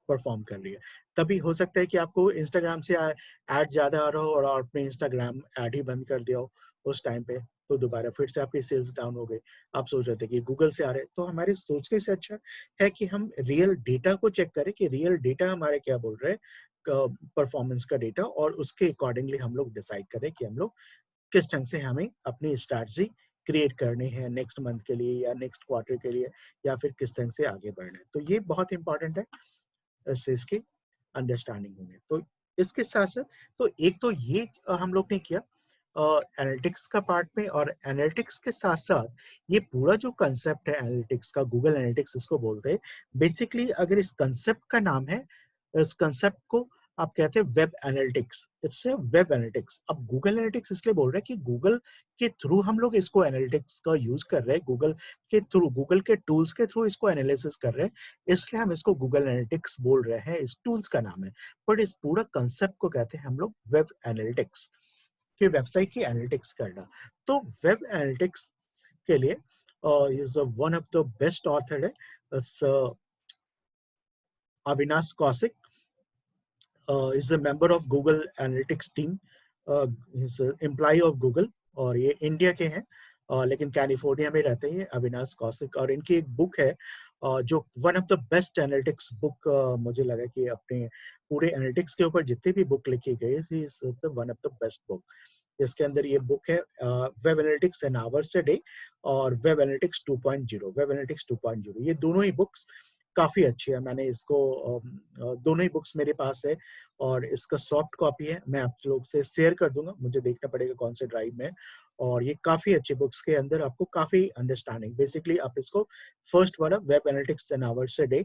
परफॉर्म कर रही है। तभी हो सकता है कि आपको इंस्टाग्राम से ऐड ज्यादा आ रहा हो और आपने इंस्टाग्राम ऐड ही बंद कर दिया हो उस टाइम पे, तो दोबारा फिर से आपकी सेल्स डाउन हो गई। आप सोच रहे थे कि गूगल से आ रहे हैं, तो हमारे सोचने से अच्छा है कि हम रियल डेटा को चेक करें कि रियल डेटा हमारे क्या बोल रहे हैं, परफॉर्मेंस का डेटा, और उसके अकॉर्डिंगली हम लोग डिसाइड करें कि हम लोग किस ढंग से हमें अपनी स्ट्रैटेजी क्रिएट करनी है नेक्स्ट मंथ के लिए या नेक्स्ट क्वार्टर के लिए, या फिर किस ढंग से आगे बढ़ना है। तो ये बहुत इंपॉर्टेंट है इस चीज की अंडरस्टैंडिंग होनी। तो इसके साथ साथ, तो एक तो ये हम लोग ने किया एनालिटिक्स का पार्ट में, और एनालिटिक्स के साथ साथ ये पूरा जो कंसेप्ट है एनालिटिक्स का, गूगल एनालिटिक्स इसको बोलते हैं बेसिकली। अगर इस कंसेप्ट का नाम है, इस कंसेप्ट को आप कहते हैं वेब एनालिटिक्स, इससे वेब एनालिटिक्स। अब गूगल एनालिटिक्स इसलिए बोल रहे हैं कि गूगल के थ्रू हम लोग इसको एनालिटिक्स का यूज कर रहे हैं, गूगल के थ्रू, गूगल के टूल्स के थ्रू इसको एनालिसिस कर रहे हैं, इसलिए हम इसको गूगल एनालिटिक्स बोल रहे हैं, इस टूल्स का नाम है। बट इस पूरा कंसेप्ट को कहते हैं हम लोग वेब एनालिटिक्स, कि वेबसाइट की एनालिटिक्स करना। तो वेब एनालिटिक्स के लिए is one of the best author है Avinash Kaushik, is a member of Google analytics team, is employ of Google, और ये इंडिया के हैं, लेकिन कैलिफोर्निया में रहते हैं अविनाश कौशिक। और इनकी एक बुक है जो one of the best analytics book, मुझे लगा कि अपने पूरे एनालिटिक्स के ऊपर जितनी भी बुक लिखी गई is one of the best book. इसके अंदर ये बुक है web analytics an hours a day और वेब एनालिटिक्स 2.0, वेब एनालिटिक्स 2.0, ये दोनों ही बुक्स काफी अच्छी है। मैंने इसको दोनों ही बुक्स मेरे पास है और इसका सॉफ्ट कॉपी है, मैं आप लोग से शेयर कर दूंगा, मुझे देखना पड़ेगा कौन से ड्राइव में। और ये काफी अच्छी बुक्स के अंदर आपको काफी अंडरस्टैंडिंग, बेसिकली आप इसको फर्स्ट वाला web analytics an hours a day,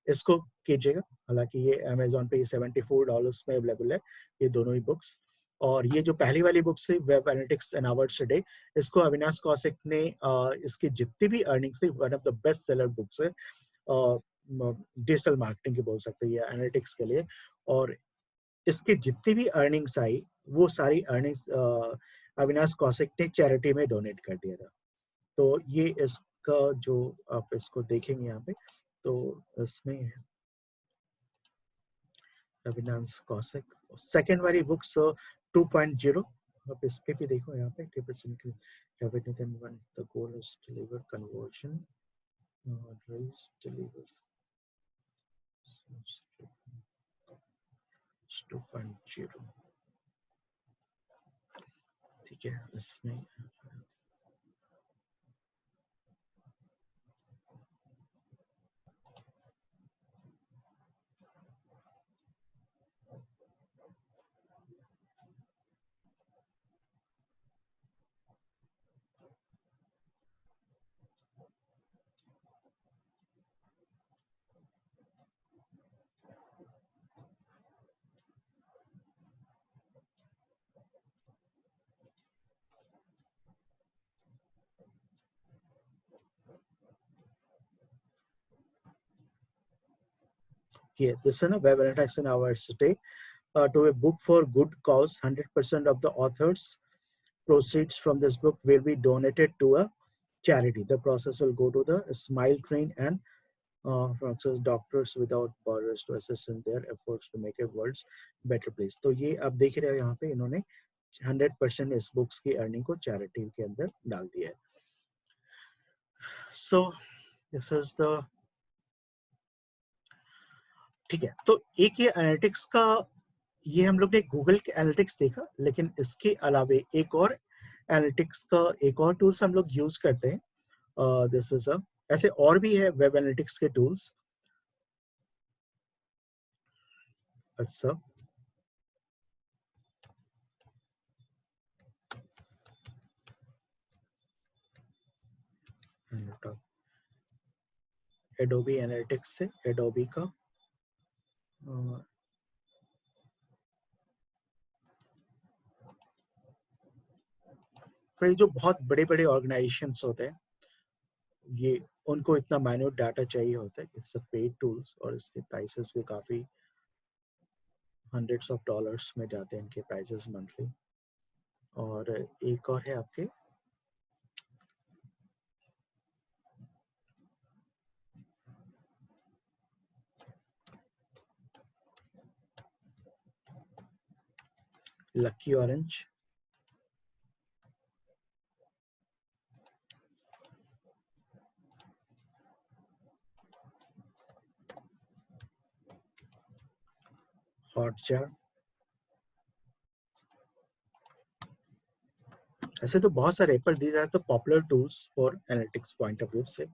इसको कीजिएगा। हालांकि ये अमेजोन पे $74 में अवेलेबल है ये दोनों ही बुक्स। और ये जो पहली वाली बुक्स है web analytics an hours today, इसको अविनाश कौशिक ने इसकी जितनी भी अर्निंग्स थी, one of the best seller books है डिजिटल मार्केटिंग की बोल सकते हैं ये एनालिटिक्स के लिए। और इसकी जितनी भी अर्निंग्स आई वो सारी अर्निंग्स अविनाश कौशिक ने चैरिटी में डोनेट कर दिया था। तो ये इसका जो आप इसको देखेंगे यहाँ पे, तो इसमें अविनाश कौशिक सेकेंड वाली बुक्स 2.0, आप इस पे भी देखो यहाँ पे 80% revenue then when the goal is deliver conversion raise deliver 2.0, ठीक है। इसमें here this is a web analytics in our city to a book for good cause. 100% of the authors proceeds from this book will be donated to a charity. The process will go to the Smile Train and Doctors Without Borders to assist in their efforts to make a world's better place. तो ये आप देख रहे हो यहाँ पे इन्होंने 100% इस बुक्स की अर्निंग को चैरिटी के अंदर डाल दिया है। So this is the, ठीक है। तो एक ये एनालिटिक्स का, ये हम लोग ने गूगल के एनालिटिक्स देखा, लेकिन इसके अलावे एक और एनालिटिक्स का एक और टूल्स हम लोग यूज करते हैं। दिस इज अ, ऐसे और भी है वेब एनालिटिक्स के टूल्स। अच्छा, एडोबी एनालिटिक्स से एडोबी का फिर जो बहुत बड़े बड़े ऑर्गेनाइजेशंस होते हैं, ये उनको इतना मैन्युअल डाटा चाहिए होता है। इट्स अ पेड टूल्स और इसके प्राइसेस भी काफी hundreds of dollars में जाते हैं इनके प्राइसेस मंथली। और एक और है आपके लकी ऑरेंज, हॉटजार। ऐसे तो बहुत सारे, पर these are the popular tools for analytics point of view से।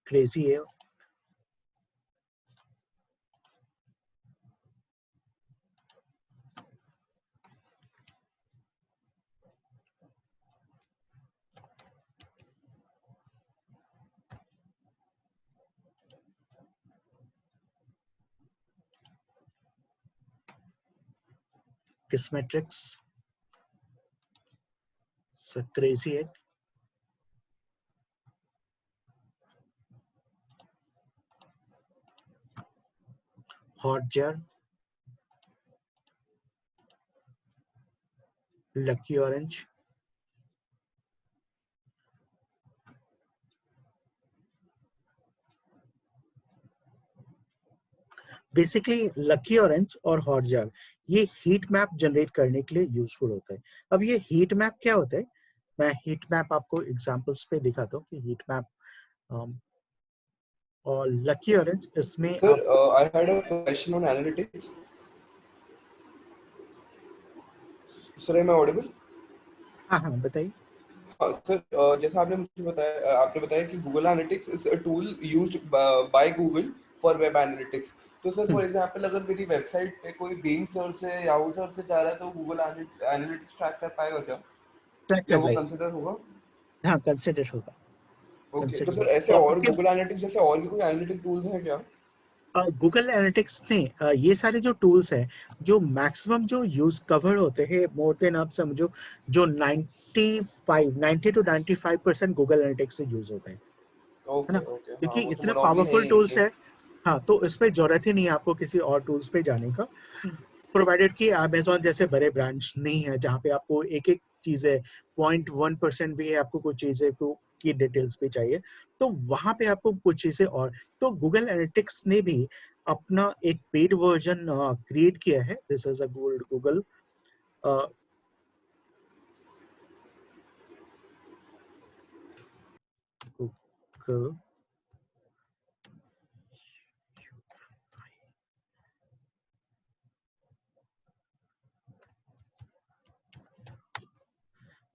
क्रेजी है, किस्मेट्रिक्स, क्रेजी है, Hotjar, Lucky Orange. Basically Lucky Orange और हॉटजार ये हीट मैप जनरेट करने के लिए यूजफुल होता है। अब ये हीट मैप क्या होता है, मैं हीट मैप आपको एग्जांपल्स पे दिखाता हूँ कि हीट मैप और लकी ऑरेंज इसमें Sir, आप I had a question on analytics. Sir, am I audible? हाँ हाँ बताइए। हाँ सर, जैसा आपने मुझे बताया, आपने बताया कि Google analytics is a tool used by Google for web analytics. तो सर फॉर एग्जांपल अगर मेरी वेबसाइट पे कोई बिंग सर्च से याहू सर्च से जा रहा है तो गूगल एनालिटिक्स ट्रैक कर पाएगा क्या, ट्रैक या कर वो लेगा, कंसिडर होगा? हाँ कंसिडर होगा। ओके, तो कंसिडर सर होगा ऐसे तो और आपके गूगल एनालिटिक्स जैसे और भी कोई एनालिटिक टूल्स हैं क्या? गूगल एनालिटिक्स ने ये सारे जो टूल्स हैं जो मैक्सिमम जो यूज कवर होते हैं मोर देन आप समझो जो 90 टू 95% गूगल एनालिटिक्स से यूज होते हैं, है ना? ओके ओके, हाँ क्योंकि वो तो इतने मोनोपोली है पावरफुल ही टूल्स इनकी। है। हाँ, तो इसमें जरूरत ही नहीं है आपको किसी और टूल्स पे जाने का, प्रोवाइडेड कि अमेजोन जैसे बड़े ब्रांच नहीं है जहाँ पे आपको एक एक चीजें 0.1% भी है, आपको कुछ चीजें को की डिटेल्स भी चाहिए, तो वहां पे आपको कुछ चीजें और। तो गूगल एनालिटिक्स ने भी अपना एक पेड वर्जन क्रिएट किया है, this is a Google Google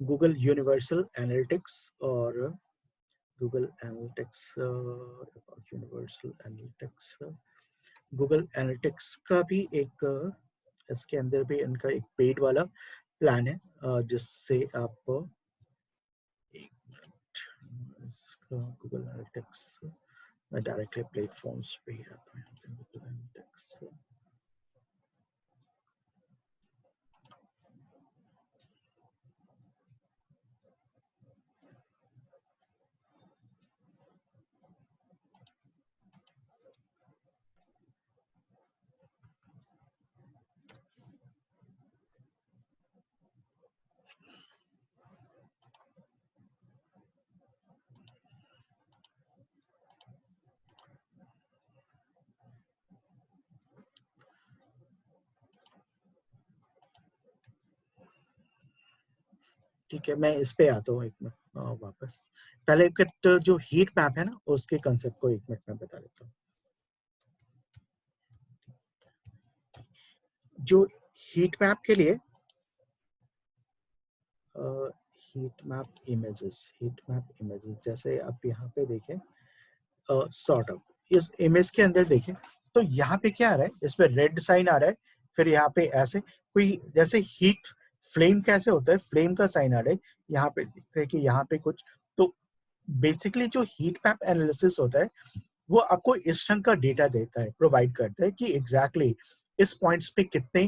Google universal analytics और Google analytics universal analytics Google analytics का भी एक इसके अंदर भी इनका एक पेड वाला प्लान है जिससे आप एक मिनट, इसका गूगल एनालिटिक्स मैं डायरेक्टली प्लेटफॉर्म्स पे ही आता हूँ गूगल एनालिटिक्स। ठीक है, मैं इस पे आता हूँ एक मिनट वापस। पहले एक जो हीट मैप है ना उसके कंसेप्ट को एक मिनट में बता देता हूँ। जो हीट मैप के लिए हीट मैप इमेजेस जैसे आप यहाँ पे देखें सॉर्ट ऑफ इस इमेज के अंदर देखें तो यहाँ पे क्या आ रहा है, इसमें रेड साइन आ रहा है, फिर यहाँ पे ऐसे कोई जैसे हीट फ्लेम कैसे होता है, फ्लेम का साइन आ रहा है, यहाँ पे दिख रहा है कि यहाँ पे कुछ। तो बेसिकली जो हीट मैप एनालिसिस होता है वो आपको इस तरह का डेटा देता है, प्रोवाइड करता है कि एग्जैक्टली इस पॉइंट्स पे कितने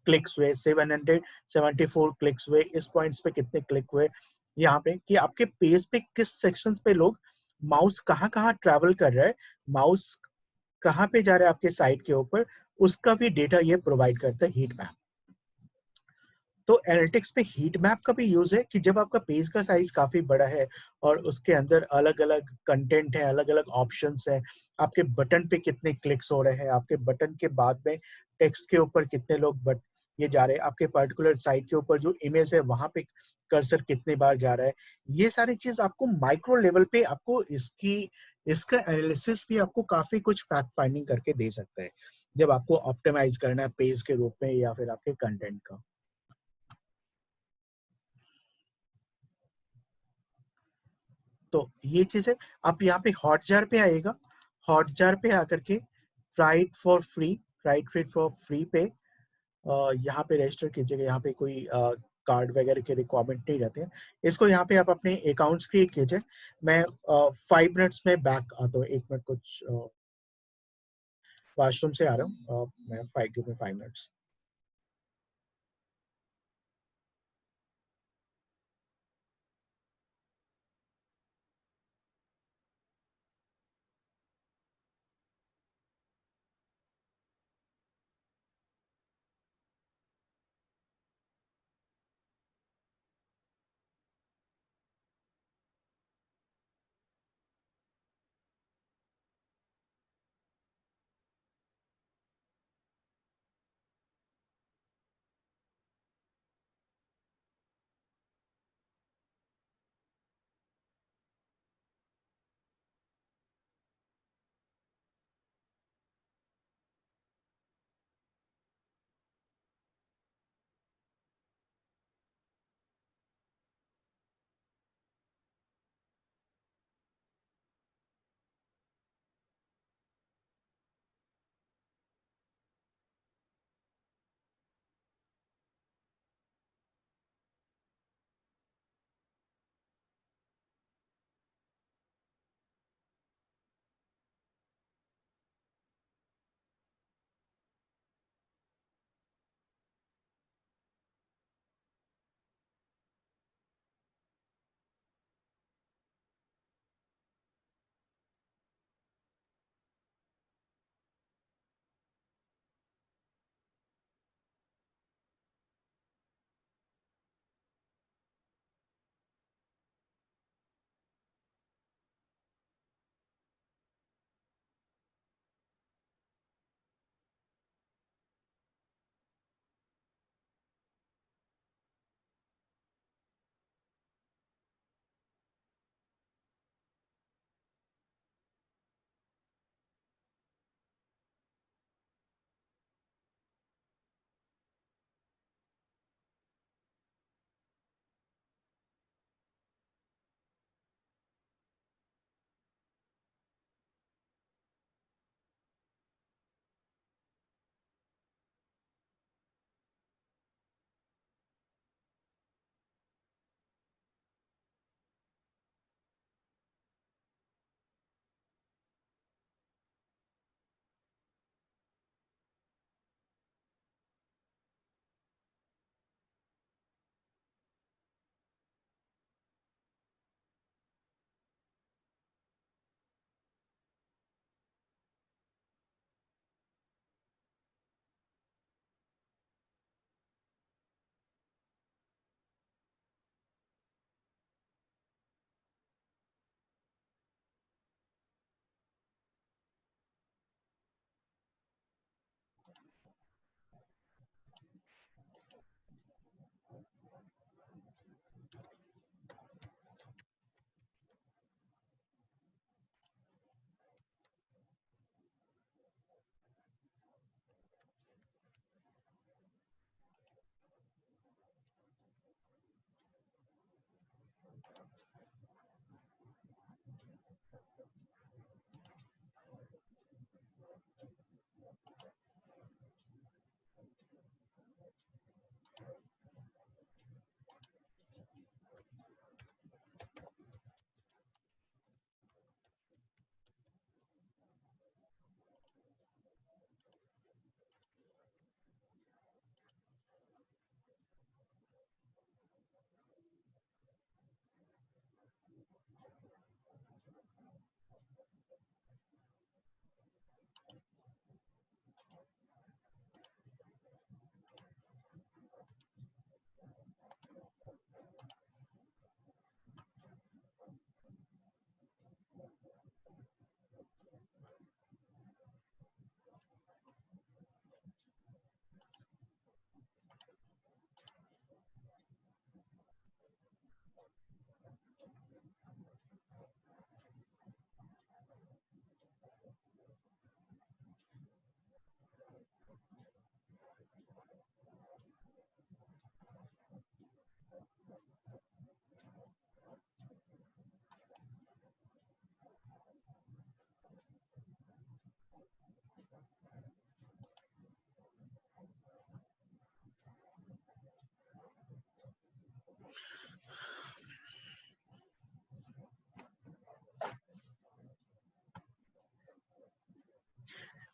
क्लिक्स हुए, 774 क्लिक्स हुए, इस पॉइंट्स पे कितने क्लिक हुए, यहाँ पे कि आपके पेज पे किस सेक्शंस पे लोग माउस कहाँ कहाँ ट्रैवल कर रहा है, माउस कहाँ पे जा रहा है आपके साइट के ऊपर, उसका भी डेटा ये प्रोवाइड करता है हीट मैप। तो एनालिटिक्स में हीट मैप का भी यूज है कि जब आपका पेज का साइज काफी बड़ा है और उसके अंदर अलग अलग कंटेंट है, अलग अलग ऑप्शंस हैं, आपके बटन पे कितने क्लिक्स हो रहे हैं, आपके बटन के बाद में टेक्स्ट के ऊपर कितने लोग बट ये जा रहे हैं, आपके पर्टिकुलर साइट के ऊपर जो इमेज है वहां पे कर्सर कितने बार जा रहा है, ये सारी चीज आपको माइक्रो लेवल पे आपको इसका एनालिसिस भी आपको काफी कुछ फैक्ट फाइंडिंग करके दे सकता है जब आपको ऑप्टिमाइज करना है पेज के रूप में या फिर आपके कंटेंट का। तो ये चीज है। आप यहाँ पे हॉटजार पे आएगा, हॉटजार पे आकर के right for free, right fit for free पे यहाँ पे रजिस्टर कीजिएगा। यहाँ पे कोई कार्ड वगैरह के रिक्वायरमेंट नहीं रहते हैं। इसको यहाँ पे आप अपने अकाउंट्स क्रिएट कीजिए। मैं 5 मिनट्स में बैक आता हूँ, एक मिनट कुछ वॉशरूम से आ रहा हूँ, मैं 5 मिनट्स।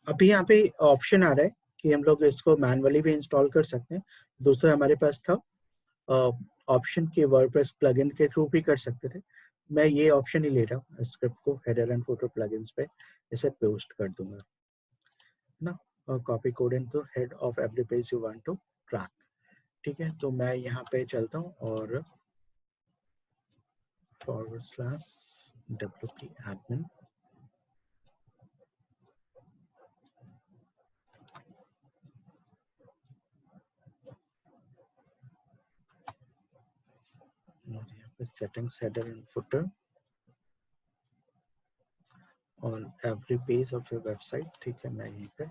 अभी यहाँ पे ऑप्शन आ रहा है कि हम लोग इसको मैनुअली भी इंस्टॉल कर सकते हैं। दूसरा हमारे पास था ऑप्शन के वर्डप्रेस प्लगइन के थ्रू भी कर सकते थे। मैं ये ऑप्शन ही ले रहा हूँ, स्क्रिप्ट को हेडर एंड फुटर प्लगइन्स पे इसे पोस्ट कर दूंगा ना, और copy code into head of every page you want to track. ठीक है, तो मैं यहाँ पे चलता हूँ और /wp admin और यहाँ पे settings header and footer on every page of your website. ठीक है, मैं यहीं पे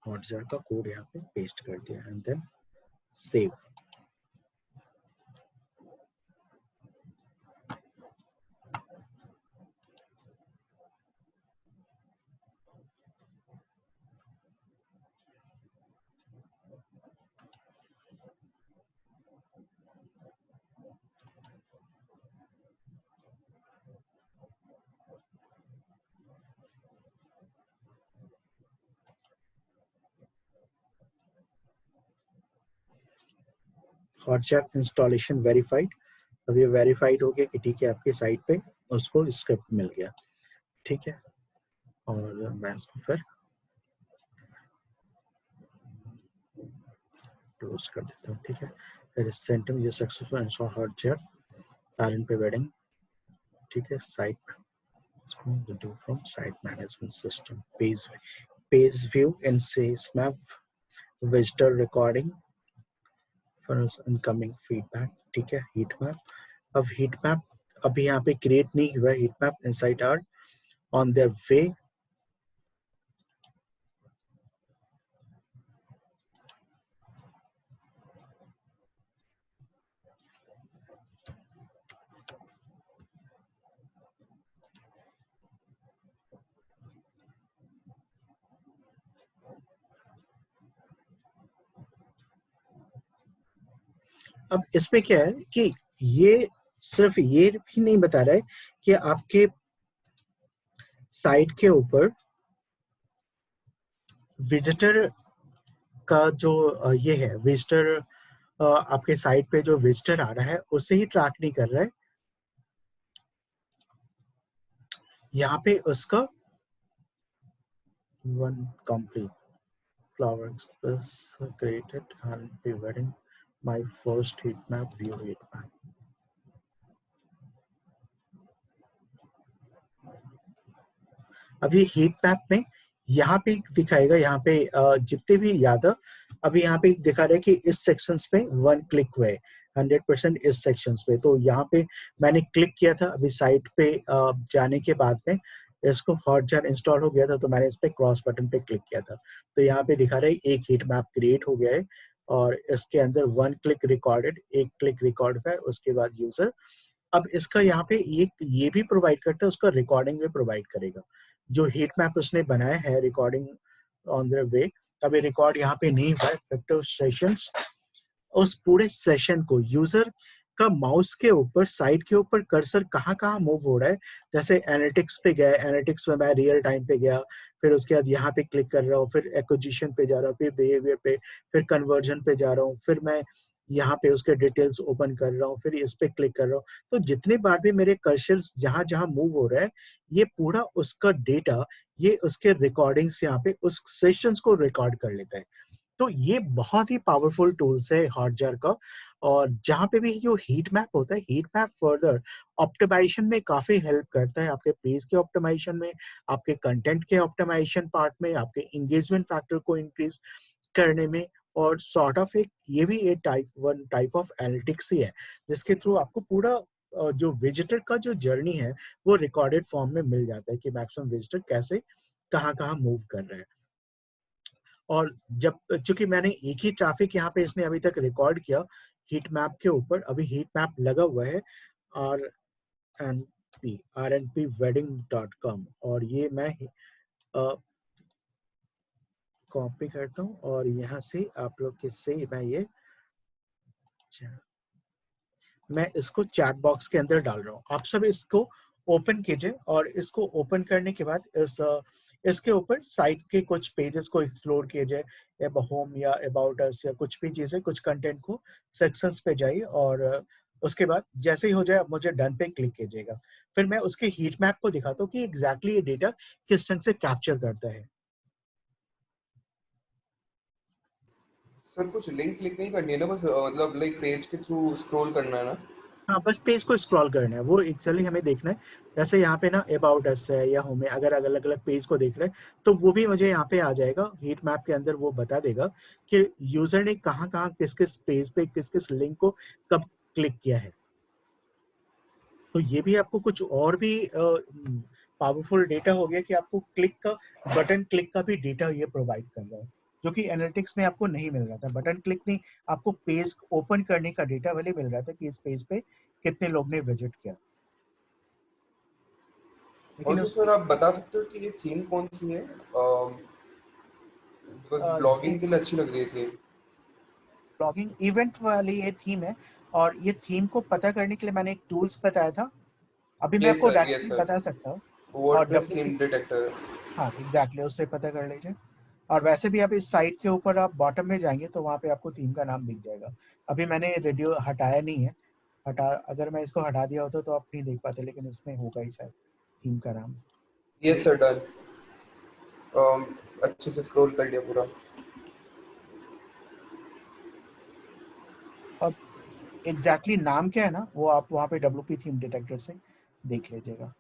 हॉटजार का कोड यहाँ पे पेस्ट कर दिया and then save. Hotjar installation verified. अब ये वेरीफाइड हो गया कि ठीक है आपकी साइट पे उसको स्क्रिप्ट मिल गया। ठीक है, और मैं इसको फिर क्लोज कर देता हूँ। ठीक है, फिर सेंटिंग ये सक्सेसफुल इंस्टॉल हॉटजार पैरेंट पे वेडिंग। ठीक है, साइट इसको do from site management system page view and says map visitor recording for incoming feedback। ठीक है, हीट मैप। अब हीट मैप अभी यहाँ पे क्रिएट नहीं हुआ। Heat map insight are on their way. अब इसमें क्या है कि ये सिर्फ ये भी नहीं बता रहा है कि आपके साइट के ऊपर विजिटर का जो ये है विजिटर, आपके साइट पे जो विजिटर आ रहा है उसे ही ट्रैक नहीं कर रहा है। यहाँ पे उसका one complete flower express created and preparing my first heat map view heat map। अब ये हीट मैप में यहाँ पे दिखाएगा, यहाँ पे जितने भी यादव अभी यहाँ पे दिखा रहे हैं कि इस सेक्शंस पे वन क्लिक हुए 100% इस सेक्शंस पे। तो यहाँ पे मैंने क्लिक किया था अभी साइट पे जाने के बाद में इसको हॉटजार इंस्टॉल हो गया था, तो मैंने इस पे क्रॉस बटन पे क्लिक किया था। तो यहाँ पे दिखा रहे एक हीट मैप क्रिएट हो गया है और इसके अंदर वन क्लिक रिकॉर्डेड, एक क्लिक रिकॉर्ड है, उसके बाद यूजर अब इसका यहाँ पे ये भी प्रोवाइड करता है, उसका रिकॉर्डिंग भी प्रोवाइड करेगा। जो हीट मैप उसने बनाया है रिकॉर्डिंग ऑन द वे, अभी रिकॉर्ड यहाँ पे नहीं हुआ है इफेक्टिव सेशंस। उस पूरे सेशन को यूजर का माउस के ऊपर साइड के ऊपर कर्सर कहाँ कहाँ मूव हो रहा है, जैसे एनालिटिक्स पे गया, एनालिटिक्स में मैं रियल टाइम पे गया, फिर उसके बाद यहाँ पे क्लिक कर रहा हूँ, फिर एक्विजिशन पे जा रहा हूँ, फिर बिहेवियर पे, फिर कन्वर्जन पे जा रहा हूँ, फिर मैं यहाँ पे उसके डिटेल्स ओपन कर रहा हूँ, फिर इस पे क्लिक कर रहा हूँ। तो जितने बार भी मेरे कर्सर्स जहाँ जहाँ मूव हो रहा है, ये पूरा उसका डेटा, ये उसके रिकॉर्डिंग्स यहाँ पे उस सेशंस को रिकॉर्ड कर लेता है। तो ये बहुत ही पावरफुल टूल्स है हॉटजार का। और जहाँ पे भी जो हीट मैप होता है, हीट मैप फर्दर ऑप्टिमाइजेशन में काफी हेल्प करता है, आपके पेज के ऑप्टिमाइजेशन में, आपके कंटेंट के ऑप्टिमाइजेशन पार्ट में, आपके एंगेजमेंट फैक्टर को इंक्रीज करने में। और सॉर्ट ऑफ एक ये भी एक टाइप ऑफ एनालिटिक्स ही है जिसके थ्रू आपको पूरा जो विजिटर का जो जर्नी है वो रिकॉर्डेड फॉर्म में मिल जाता है कि मैक्सिमम विजिटर कैसे कहाँ कहाँ मूव कर रहे हैं। और जब चूंकि मैंने एक ही ट्रैफिक यहाँ पे इसने अभी तक रिकॉर्ड किया हीट मैप के ऊपर, अभी हीट मैप लगा हुआ है rnpwedding.com, और ये मैं कॉपी करता हूँ और यहाँ से आप लोग के से मैं इसको चैट बॉक्स के अंदर डाल रहा हूँ। आप सब इसको ओपन कीजिए और इसको ओपन करने के बाद इसके ऊपर साइट के कुछ पेजेस को एक्सप्लोर कीजिए, या होम या अबाउट अस या कुछ भी चीजें, कुछ कंटेंट को सेक्शंस पे जाइए और उसके बाद जैसे ही हो जाए आप मुझे डन पे क्लिक कीजिएगा। फिर मैं उसके हीट मैप को दिखाता हूँ कि एग्जैक्टली ये डेटा किस ढंग से कैप्चर करता है। सर कुछ लिंक क्लिक नहीं करनी है ना, बस मतलब लाइक पेज के थ्रू स्क्रॉल करना है ना? हाँ, बस पेज को स्क्रॉल करना है, वो एक्चुअली हमें देखना है। जैसे यहाँ पे ना अबाउट अस है या होम है, अगर अलग अलग पेज को देख रहे हैं तो वो भी मुझे यहाँ पे आ जाएगा हीट मैप के अंदर, वो बता देगा कि यूजर ने कहाँ कहाँ किस किस पेज पे किस किस लिंक को कब क्लिक किया है। तो ये भी आपको कुछ और भी पावरफुल डेटा हो गया कि आपको क्लिक का, बटन क्लिक का भी डेटा ये प्रोवाइड कर रहा है, जो कि एनालिटिक्स में आपको नहीं मिल रहा था। बटन क्लिक नहीं, आपको पेज ओपन करने का डेटा वाले मिल रहा था कि इस पेज पे कितने लोग ने विजिट किया। लेकिन ऑल्सो उस सर आप बता सकते हो कि ये थीम कौन सी है? बस ये ब्लॉगिंग के लिए अच्छी लग रही है थीम। ब्लॉगिंग इवेंट वाली ये थीम है, और ये थीम को पता करने के लिए मैंने एक टूल्स बताया था, अभी मैं यस आपको सर, यस डायरेक्टली सर। बता सकता हूँ। और वर्डप्रेस डब्ल्यू, थीम डिटेक्टर। हाँ एग्जैक्टली, उससे पता कर लीजिए। और वैसे भी आप इस साइट के ऊपर आप बॉटम में जाएंगे तो वहाँ पे आपको थीम का नाम दिख जाएगा। अभी मैंने रेडियो हटाया नहीं है, हटा, अगर मैं इसको हटा दिया होता तो आप नहीं देख पाते, लेकिन इसमें होगा ही शायद थीम का नाम। Yes sir, done. अच्छे से स्क्रॉल कर लिया पूरा। अब एग्जैक्टली नाम क्या है ना, वो आप वहाँ पे डब्ल्यूपी थीम डिटेक्टर से देख लीजिएगा।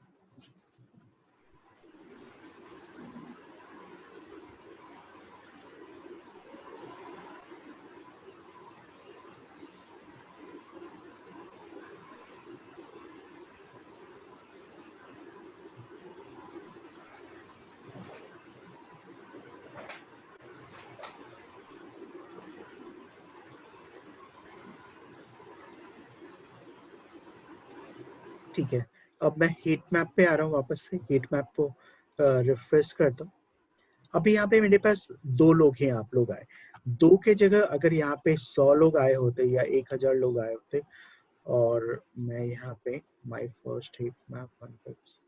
ठीक है, अब मैं हीट मैप पे आ रहा हूँ, वापस से हीट मैप को रिफ्रेश करता हूँ। अभी यहाँ पे मेरे पास 2 लोग हैं, आप लोग आए, 2 के जगह अगर यहाँ पे 100 लोग आए होते या 1000 लोग आए होते, और मैं यहाँ पे माय फर्स्ट हीट मैप 1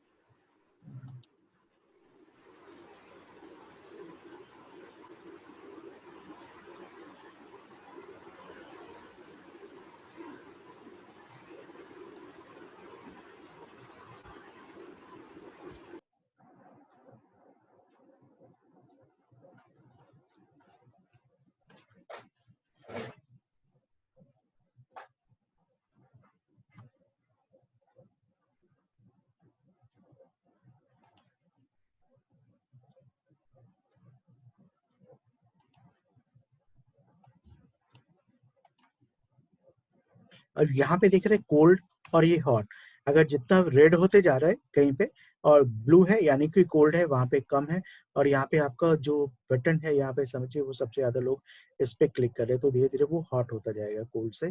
और यहाँ पे देख रहे हैं कोल्ड और ये हॉट, अगर जितना रेड होते जा रहा है कहीं पे और ब्लू है यानी कि कोल्ड है, वहां पे कम है। और यहाँ पे आपका जो बटन है यहाँ पे समझिए वो सबसे ज्यादा लोग इस पे क्लिक कर रहे हैं, तो धीरे धीरे वो हॉट होता जाएगा, कोल्ड से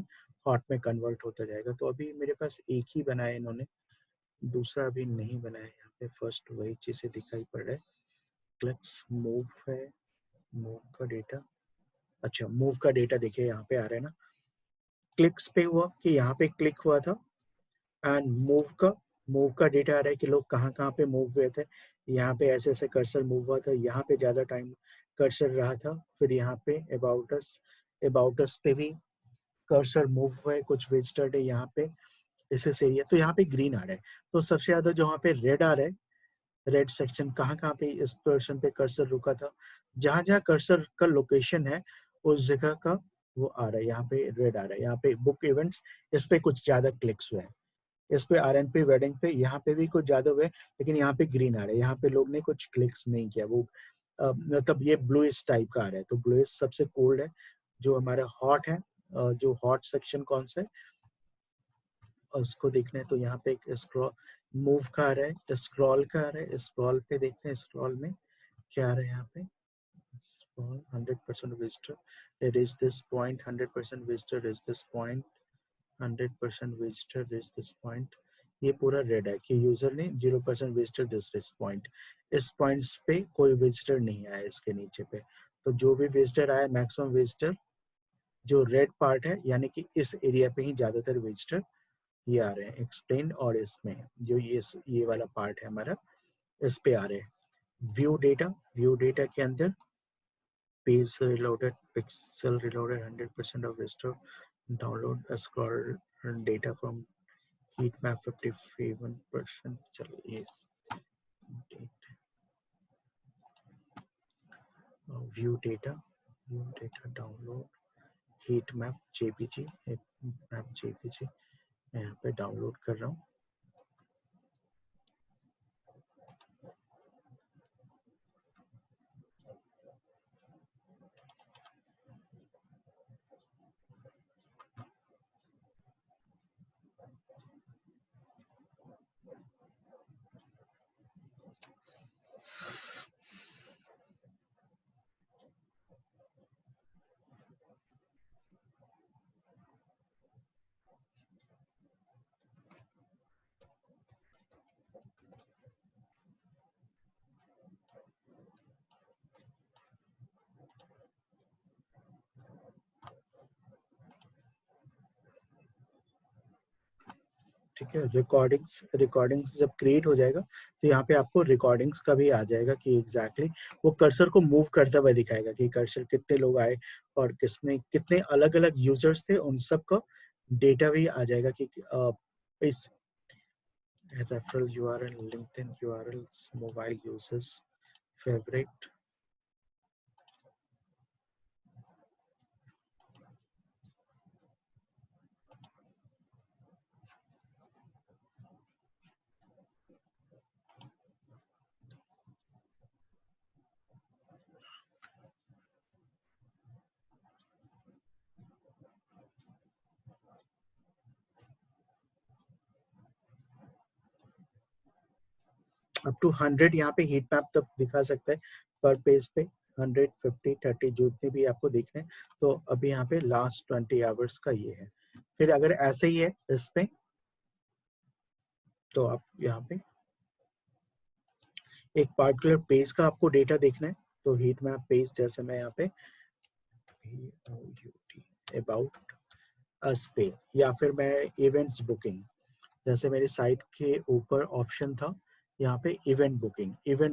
हॉट में कन्वर्ट होता जाएगा। तो अभी मेरे पास एक ही बनाया इन्होंने, दूसरा अभी नहीं बनाया। यहाँ पे फर्स्ट वही चीजें दिखाई पड़ रहा है, क्लिक्स मूव है, मूव का डेटा, अच्छा मूव का डेटा देखिए यहाँ पे आ रहा है ना, क्लिक्स पे हुआ कि यहाँ पे क्लिक हुआ था, एंड मूव का डेटा आ रहा है कि लोग कहाँ कहाँ पे मूव हुए थे। यहाँ पे ऐसे ऐसे कर्सर मूव हुआ था, यहाँ पे ज्यादा टाइम कर्सर रहा था, फिर यहाँ पे अबाउट अस पे भी कर्सर मूव हुआ है, कुछ विजिटर है यहाँ पे इस एरिया, तो यहाँ पे ग्रीन आ रहा है। तो सबसे ज्यादा जो वहाँ पे रेड आ रहा है, रेड सेक्शन कहाँ कहाँ पे इस पर्सन पे कर्सर रुका था, जहाँ जहाँ कर्सर का लोकेशन है उस जगह का वो आ रहा है, यहाँ पे रेड आ रहा है। यहाँ पे बुक इवेंट्स, इस पे कुछ ज्यादा क्लिक्स हुए हैं, इस पे आरएनपी वेडिंग पे यहाँ पे भी कुछ ज्यादा हुए, लेकिन यहाँ पे ग्रीन आ रहा है, यहाँ पे लोग ने कुछ क्लिक्स नहीं किया। वो मतलब ये ब्लूइश टाइप का आ रहा है, तो ब्लूइश सबसे कोल्ड है। जो हमारा हॉट है, जो हॉट सेक्शन कौन सा है उसको देखना है, तो यहाँ पे एक स्क्रॉल मूव का आ रहा है, स्क्रॉल का आ रहा है, स्क्रॉल पे देखते हैं स्क्रॉल में क्या आ रहा है। यहाँ पे scroll 100% visitor, it is this point, 100% visitor is this point, 100% visitor is this point। ये पूरा रेड है कि यूजर ने 0% विजिटर दिस पॉइंट, इस पॉइंट्स पे कोई विजिटर नहीं आया इसके नीचे पे। तो जो भी विजिटर आया, मैक्सिमम विजिटर जो रेड पार्ट है, यानी कि इस एरिया पे ही ज्यादातर विजिटर ये आ रहे हैं एक्सप्लेन, और इसमें जो ये वाला पार्ट है हमारा, इस पे आ रहे हैं व्यू डेटा के अंदर page reloaded, pixel reloaded, 100% of restore, download a scroll data from heat map 51%. चलो ये view data download heat map jpg, मैं यहाँ पे डाउनलोड कर रहा हूँ। ठीक है, रिकॉर्डिंग्स जब क्रिएट हो जाएगा तो यहाँ पे आपको रिकॉर्डिंग्स का भी आ जाएगा कि एग्जैक्टली वो कर्सर को मूव करता हुआ दिखाएगा कि कर्सर कितने लोग आए और किसमें कितने अलग अलग यूजर्स थे, उन सब का डेटा भी आ जाएगा कि इस referral URL, LinkedIn URLs, mobile users, favourite, up to 100 यहाँ पे हीट मैप तक दिखा सकता है पर पेज पे, 100, 50, 30 जितने भी आपको दिख रहे हैं। तो अभी यहाँ पे लास्ट 20 आवर्स का ये है। फिर अगर ऐसे ही है इस पे, तो आप यहाँ पे एक पार्टिकुलर पेज का आपको डेटा देखना है, तो हीट मैप पेज, जैसे मैं यहाँ पे अबाउट अस पे, या फिर मैं इवेंट्स बुकिंग, जैसे मेरी साइट के ऊपर ऑप्शन था यहाँ पे इवेंट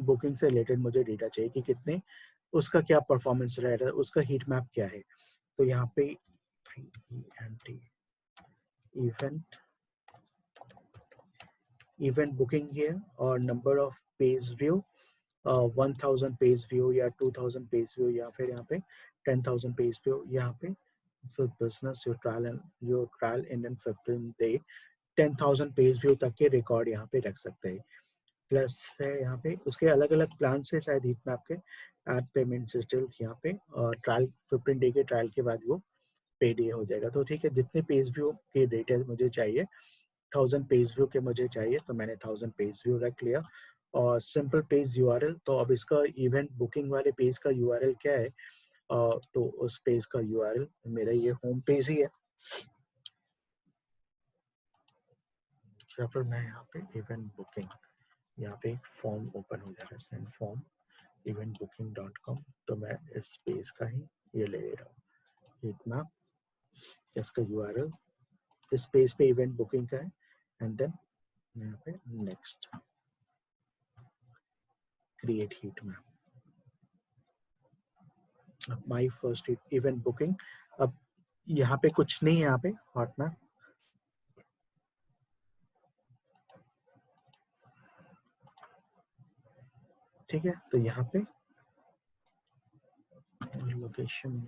बुकिंग से रिलेटेड मुझे डेटा चाहिए कि कितने, उसका क्या परफॉर्मेंस रह रहा है, उसका हीट मैप क्या है। तो यहाँ पे इवेंट इवेंट बुकिंग है और number of page view, 1000 page view या 2000 पेज व्यू या फिर यहाँ पे 10,000 पेज व्यू यहाँ पे। सो business your trial in 15 day 10,000 page view तक के रिकॉर्ड यहाँ पे रख सकते हैं। प्लस है यहाँ पे उसके अलग अलग प्लान से शायद हीट मैप के एड पेमेंट डिटेल्स यहाँ पे, ट्रायल 15 डे के ट्रायल के बाद वो पे डे हो जाएगा। तो ठीक है, जितने पेज व्यू के डिटेल मुझे चाहिए, 1000 पेज व्यू के मुझे चाहिए, तो मैंने 1000 पेज व्यू रख लिया। और सिंपल पेज यूआरएल, तो अब इसका इवेंट बुकिंग वाले पेज का यूआरएल क्या है, तो उस पेज का यूआरएल मेरा ये होम पेज ही है, या फिर मैं यहाँ पे इवेंट बुकिंग, यहाँ पे एक फॉर्म ओपन हो जाएगा, सेंड फॉर्म eventbooking.com, तो मैं इस पेज का ही ये ले रहा हूँ इतना, इसका यूआरएल इस पेज पे इवेंट बुकिंग का है, एंड देन यहाँ पे next create heat map, my first event booking. अब यहाँ पे कुछ नहीं है, यहाँ पे हॉट मैप, ठीक है। तो यहाँ पे लोकेशन,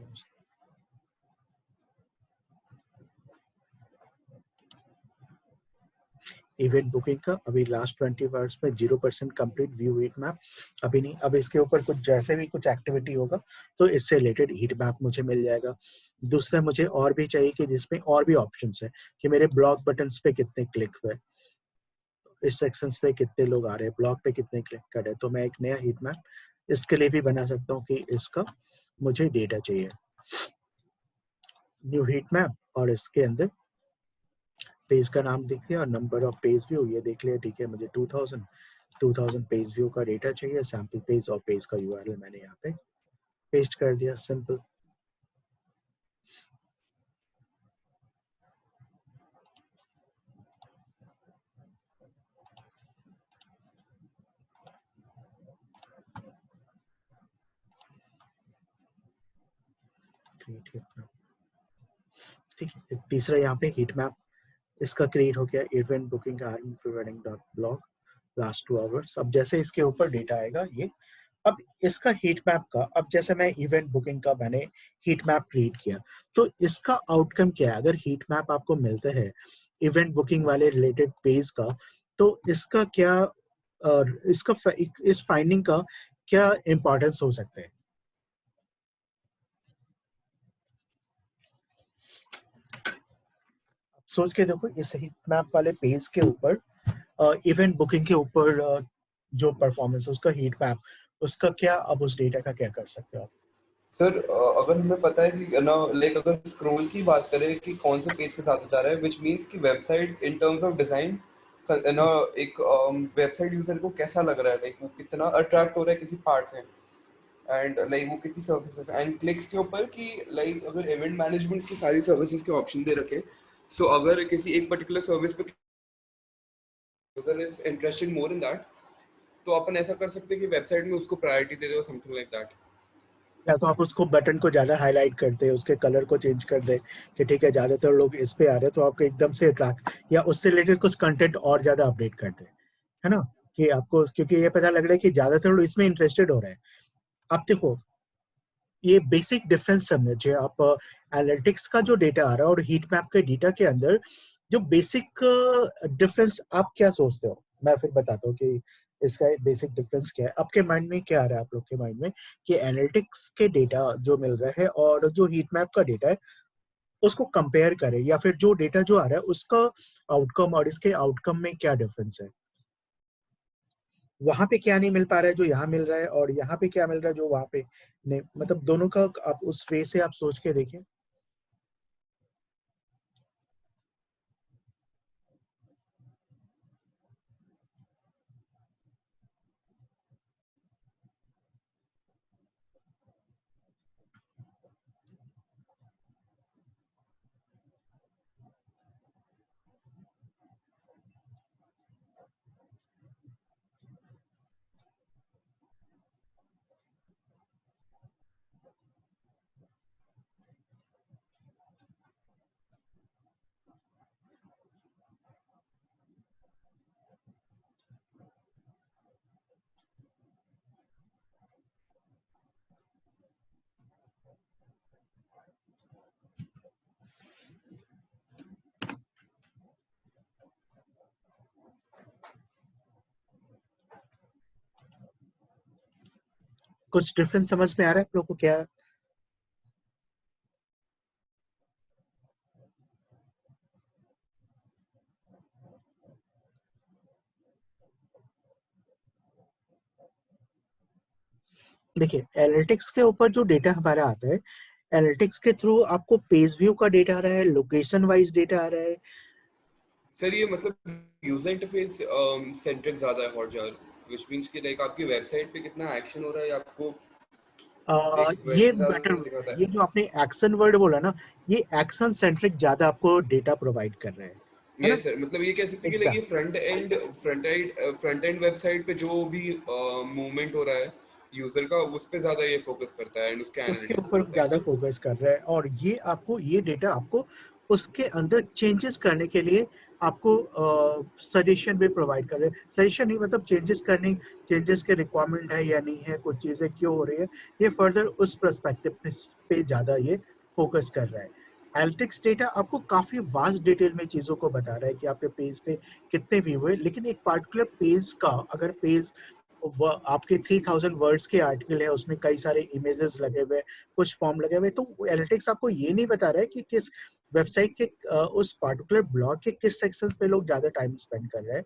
इवेंट बुकिंग का अभी लास्ट 20 आवर्स में 0% कंप्लीट व्यू हीट मैप अभी नहीं। अब इसके ऊपर कुछ जैसे भी कुछ एक्टिविटी होगा तो इससे रिलेटेड हीट मैप मुझे मिल जाएगा। दूसरा मुझे और भी चाहिए कि जिसमें और भी ऑप्शंस है कि मेरे ब्लॉग बटन्स पे कितने क्लिक हुए, इस सेक्शंस पे कितने लोग आ रहे हैं, ब्लॉग पे कितने क्लिक कर रहे हैं। तो मैं एक नया हीट मैप इसके लिए भी बना सकता हूँ कि इसका मुझे डेटा चाहिए, न्यू हीट मैप, और इसके अंदर पेज का नाम देख लिया और नंबर ऑफ पेज व्यू ये देख लिया, ठीक है। मुझे 2000 पेज व्यू का डेटा चाहिए, सैंपल पेज, और पेज का यूआरएल मैंने यहाँ पे पेस्ट कर दिया, सिंपल। क्रिएट हीट मैप, ठीक है। तीसरा यहाँ पे हीट मैप इसका क्रिएट हो गया, event booking arm providing dot blog last 2 hours. अब जैसे इसके ऊपर डेटा आएगा ये, अब इसका हीट मैप का, अब जैसे मैं इवेंट बुकिंग का मैंने हीट मैप क्रिएट किया, तो इसका आउटकम क्या है? अगर हीट मैप आपको मिलता है इवेंट बुकिंग वाले रिलेटेड पेज का, तो इसका क्या इस फाइंडिंग का क्या इंपॉर्टेंस हो सकता है? सोच के देखो, इस हीट मैप वाले पेज के ऊपर इवेंट बुकिंग के ऊपर जो परफॉर्मेंस है उसका हीट मैप, उसका क्या, अब उस डेटा का क्या कर सकते हो आप? सर अगर हमें पता है कि ना, लाइक अगर स्क्रॉल की बात करें कि कौन से पेज के साथ जा रहा है, विच मीन्स कि website in terms of design ना, एक वेबसाइट यूजर को कैसा लग रहा है, लाइक वो कितना अट्रैक्ट हो रहा है किसी पार्ट से, एंड लाइक वो कितनी सर्विसेज एंड क्लिक्स के ऊपर कि लाइक अगर इवेंट मैनेजमेंट की सारी सर्विसेज के ऑप्शन दे रखे, सो अगर किसी एक पर्टिकुलर सर्विस पे user is interested more in that, तो अपन ऐसा कर सकते हैं कि वेबसाइट में उसको प्रायोरिटी दे दो, समथिंग लाइक दैट। या तो आप उसको बटन को ज्यादा हाईलाइट कर दे, उसके कलर को चेंज कर दे कि ठीक है ज्यादातर लोग इस पे आ रहे हैं, तो आपको एकदम से अट्रैक्ट, या उससे रिलेटेड कुछ कंटेंट और ज्यादा अपडेट कर दे, है ना? कि आपको, क्योंकि ये पता लग रहा है कि ज्यादातर लोग इसमें इंटरेस्टेड हो रहे हैं। आप देखो, ये बेसिक डिफरेंस समझिए आप, एनालिटिक्स का जो डेटा आ रहा है और हीट मैप के डेटा के अंदर जो बेसिक डिफरेंस, आप क्या सोचते हो? मैं फिर बताता हूँ कि इसका बेसिक डिफरेंस क्या है। आपके माइंड में क्या आ रहा है, आप लोग के माइंड में, कि एनालिटिक्स के डेटा जो मिल रहा है और जो हीट मैप का डेटा है उसको कंपेयर करें, या फिर जो डेटा जो आ रहा है उसका आउटकम और इसके आउटकम में क्या डिफरेंस है? वहां पे क्या नहीं मिल पा रहा है जो यहाँ मिल रहा है, और यहाँ पे क्या मिल रहा है जो वहां पे नहीं, मतलब दोनों का आप उस वे से आप सोच के देखिए। कुछ डिफरेंस समझ में आ रहा है आप लोग को क्या? देखिए, एनालिटिक्स के ऊपर जो डेटा हमारा आता है, एनालिटिक्स के थ्रू आपको पेज व्यू का डेटा आ रहा है, लोकेशन वाइज डेटा आ रहा है। सर ये मतलब यूजर इंटरफेस सेंट्रिक ज्यादा है हॉटजार, व्हिच मींस कि लाइक आपकी वेबसाइट पे कितना एक्शन हो रहा है आपको एक ये वैसे बेटर ज्यादा वर्ड है, दिखाता ये है। जो आपने एक्शन वर्ड बोला ना, ये एक्शन सेंट्रिक ज्यादा आपको डेटा प्रोवाइड कर रहा है ना? यस सर, मतलब ये कह सकते हैं कि लाइक ये एग्जैक्ट, फ्रंट एंड वेबसाइट पे जो भी मूवमेंट हो रहा है यूजर का, उस पे ज्यादा ये फोकस करता है एंड उसके उसके एनालिटिक्स ऊपर करता है। ज्यादा फोकस कर रहा है, और ये आपको, ये डेटा आपको उसके अंदर चेंजेस करने के लिए आपको सजेशन भी प्रोवाइड कर रहे हैं। सजेशन नहीं, मतलब चेंजेस करने, चेंजेस के रिक्वायरमेंट है या नहीं है, कुछ चीजें क्यों हो रही है, ये फर्दर उस पर्सपेक्टिव पे ज्यादा ये फोकस कर रहा है। एनालिटिक्स डेटा आपको काफी वास्ट डिटेल में चीजों को बता रहा है कि आपके पेज पे कितने व्यू हुए, लेकिन एक पार्टिकुलर पेज का, अगर पेज आपके 3000 वर्ड्स के आर्टिकल है, उसमें कई सारे इमेजेस लगे हुए, कुछ फॉर्म लगे हुए, तो एनालिटिक्स आपको ये नहीं बता रहा है कि किस वेबसाइट के उस पार्टिकुलर ब्लॉग के किस सेक्शंस पे लोग ज्यादा टाइम स्पेंड कर रहे हैं।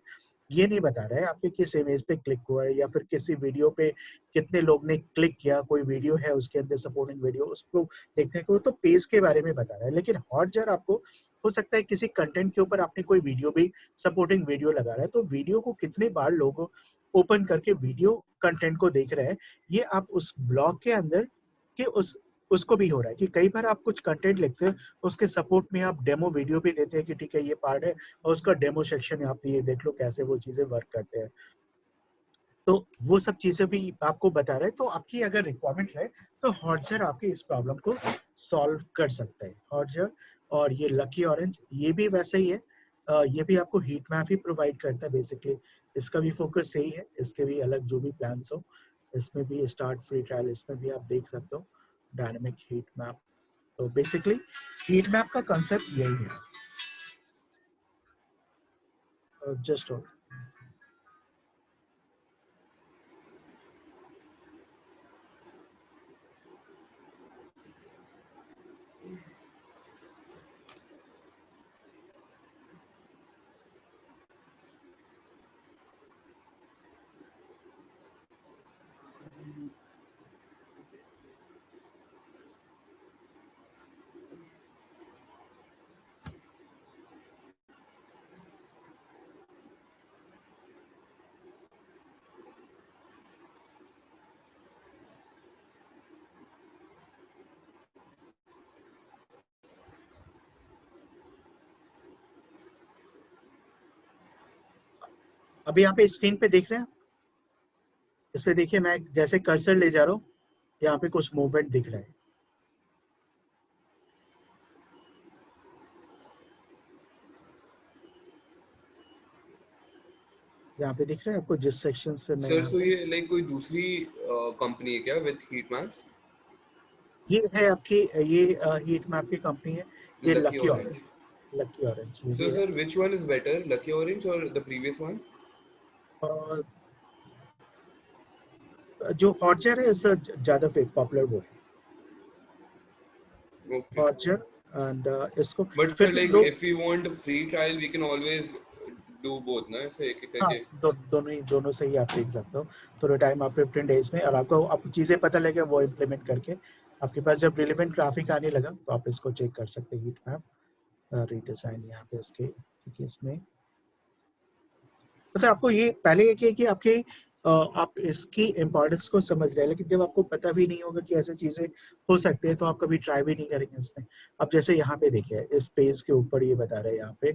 ये नहीं बता रहा है आपके किस इमेज पे क्लिक हुआ है, या फिर किसी वीडियो पे कितने लोग ने क्लिक किया, कोई वीडियो है उसके अंदर सपोर्टिंग वीडियो, उसको देखने को, तो पेज के बारे में बता रहा है। लेकिन हॉटजार आपको, हो सकता है किसी कंटेंट के ऊपर आपने कोई वीडियो भी, सपोर्टिंग वीडियो लगा रहा है, तो वीडियो को कितने बार लोग ओपन करके वीडियो कंटेंट को देख रहे हैं, ये आप उस ब्लॉग के अंदर के उसको भी हो रहा है कि कई बार आप कुछ कंटेंट लिखते हैं, उसके सपोर्ट में आप डेमो वीडियो भी देते हैं कि ठीक है ये पार्ट है, और उसका डेमो सेक्शन आप ये देख लो कैसे वो चीजें वर्क करते हैं। तो वो सब चीजें भी आपको बता रहे हैं, तो आपकी अगर रिक्वायरमेंट है तो हॉटजार आपकी इस प्रॉब्लम को सॉल्व कर सकता है हॉटjar। और ये लकी ऑरेंज ये भी वैसे ही है, ये भी आपको हीट मैप ही प्रोवाइड करता है बेसिकली। इसका भी फोकस यही है, इसके भी अलग जो भी प्लान्स हो, इसमें भी स्टार्ट फ्री ट्रायल, इसमें भी आप देख सकते हो डायनेमिक हीट मैप। तो बेसिकली हीट मैप का कंसेप्ट यही है। जस्ट अभी यहाँ पे स्क्रीन पे देख रहे हैं, इस पे देखिए मैं जैसे कर्सर ले जा रहा हूँ, यहाँ पे कुछ मूवमेंट दिख रहा है। यहाँ पे दिख रहा है आपको जिस सेक्शंस पे मैं सर यहाँ सो पे, ये लाइक कोई दूसरी कंपनी है क्या विद हीट मैप्स? ये है आपकी, ये हीट मैप की कंपनी है, ये lucky lucky orange. Orange. Lucky orange ये So भी है। sir, which one is better, Lucky Orange or the previous one? और जो हॉटjar है इससे ज्यादा पॉपुलर वो है Okay. हॉटjar। एंड इसको But फिर sir, भी like लोग, if we want a free trial, we can always do both, ना ऐसे एक एक हाँ करके। दोनों से ही आप देख सकते हो। थोड़े टाइम आप 15 डेज में, और आपको चीजें पता लगे वो इम्प्लीमेंट करके आपके पास जब रिलेवेंट ट्रैफिक आने लगा तो आप इसको चेक कर सकते हैं हीट मैप रीडिजाइन यहाँ पे इसके, क्योंकि इसमें मतलब आपको ये पहले ये कि आपके आप इसकी इम्पोर्टेंस को समझ रहे हैं, लेकिन जब आपको पता भी नहीं होगा कि ऐसी चीजें हो सकती है तो आप कभी ट्राई भी नहीं करेंगे उसमें। अब जैसे यहाँ पे देखिए इस पेज के ऊपर ये बता रहे हैं यहाँ पे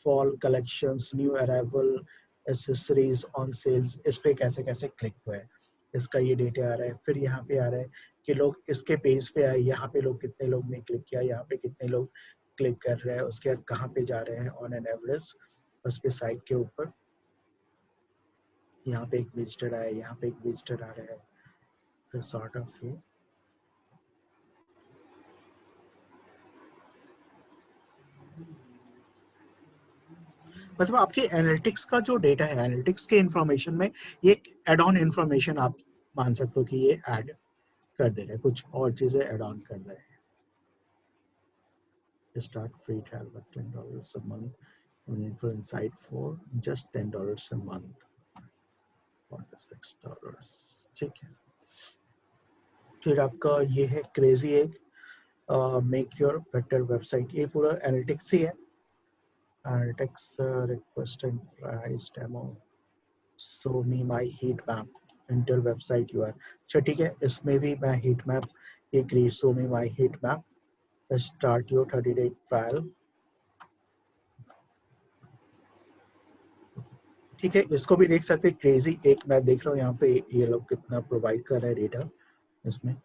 fall collections new arrival accessories on sales, इस पे कैसे कैसे क्लिक हुआ है, इसका ये डेटा आ रहा है। फिर यहाँ पे आ रहा है कि लोग इसके पेज पे आए, यहाँ पे लोग कितने लोग ने क्लिक किया, यहाँ पे कितने लोग क्लिक कर रहे हैं, उसके बाद कहाँ पे जा रहे हैं ऑन एन एवरेज उसके साइट के ऊपर। यहाँ पे एक विजिटर आया, यहाँ पे एक विजिटर आ रहा है, फिर सॉर्ट ऑफ ये मतलब आपके एनालिटिक्स का जो डेटा है, एनालिटिक्स के इंफॉर्मेशन में ये एक एड ऑन इंफॉर्मेशन आप मान सकते हो कि ये ऐड कर दे रहे हैं, कुछ और चीजें एड ऑन कर रहे हैं। Start free trial with $10 a month for insight for just $10 a month for the $6, ठीक है। फिर आपका ये है crazy egg make your better website, ये पूरा एनालिटिक्स ही है। Analytics request and price demo show me my heat map enter website URL. अच्छा ठीक है, इसमें भी मैं हीट मैप ये create show me my heat map start your 30-day trial. ठीक है, इसको भी देख सकते हैं क्रेजी एक, मैं देख रहा हूँ यहाँ पे ये लोग कितना प्रोवाइड कर रहे हैं डेटा इसमें।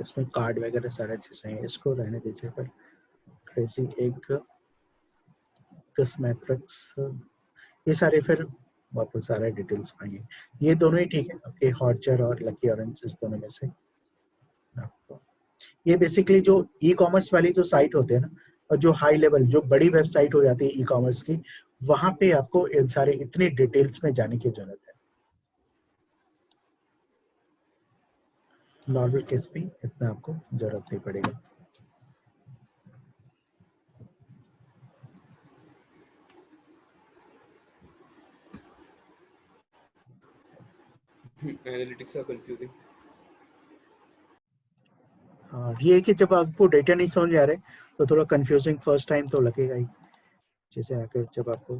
इसमें कार्ड वगैरह सारा चीजें हैं, इसको रहने दीजिए। फिर क्रेजी एक किस मैट्रिक्स, ये सारे फिर वापस सारे डिटेल्स पाएंगे। ये दोनों ही ठीक है आपके, हॉटjar और लकी ऑरेंज दोनों में से आपको। ये बेसिकली जो ई कॉमर्स वाली जो साइट होते हैं ना, और जो हाई लेवल जो बड़ी वेबसाइट हो जाती है ई कॉमर्स की, वहां पे आपको इन सारे इतनी डिटेल्स में जाने की जरूरत है। नॉर्मल केस में इतना आपको जरूरत नहीं पड़ेगा। Analytics are confusing. हाँ, ये है कि जब आपको डेटा नहीं समझ आ रहे तो थोड़ा कंफ्यूजिंग फर्स्ट टाइम तो लगेगा ही, जैसे आकर जब आपको।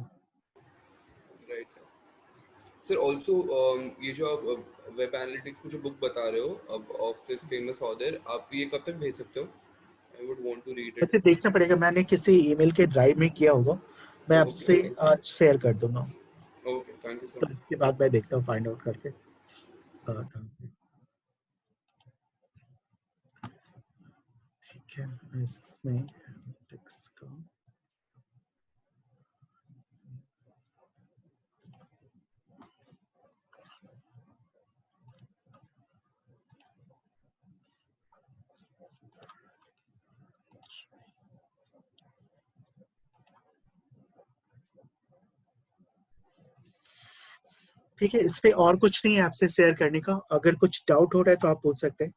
Right sir. ऑल्सो ये जो आप वेब एनालिटिक्स की जो बुक बता रहे हो अब ऑफ दिस फेमस ऑथर, आप ये कब तक भेज सकते हो? I would want to read it. मुझे देखना पड़ेगा, मैंने किसी ईमेल के ड्राइव में किया होगा, मैं ओके आपसे ओके आज शेयर कर दूंगा। ओके, थैंक यू सो तो इसके बाद मैं देखता हूँ फाइंड आउट करके कहाँ पे। ठीक है, इसमें टेक्स्ट का ठीक है। इस पे और कुछ नहीं है आपसे शेयर करने का, अगर कुछ डाउट हो रहा है तो आप पूछ सकते हैं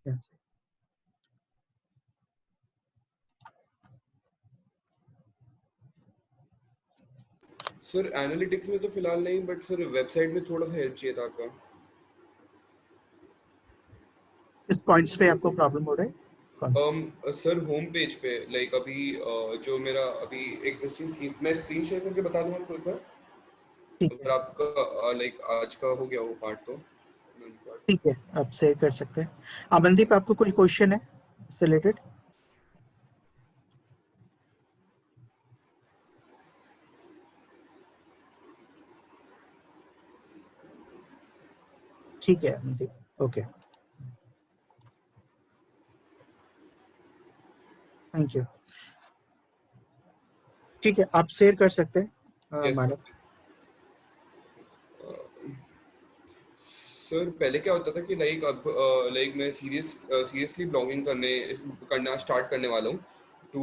यहाँ से। सर एनालिटिक्स में तो फिलहाल नहीं, बट सर वेबसाइट में थोड़ा सा हेल्प चाहिए था आपका। किस पॉइंट्स पे आपको प्रॉब्लम हो रहा है, कौन से? सर होम पेज पे लाइक अभी जो मेरा अभी एग्जिस्टिंग थी, मैं स्क्रीन शेयर करके बता दूंगा आपको एक बार। ठीक अगर है, आपका लाइक आज का हो गया वो पार्ट तो ठीक है, आप शेयर कर सकते हैं। अमनदीप, आपको कोई क्वेश्चन है इससे रिलेटेड? ठीक है अमनदीप, ओके, थैंक यू। ठीक है, आप शेयर कर सकते हैं यस मानव। सर। सर पहले क्या होता था कि लाइक अब लाइक मैं सीरियसली ब्लॉगिंग करना स्टार्ट करने वाला हूँ to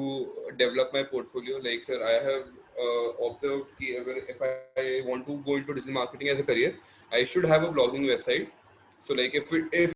develop my portfolio. Like sir I have observe कि अगर if I want to go into digital marketing as a career, I should have a blogging website. So like if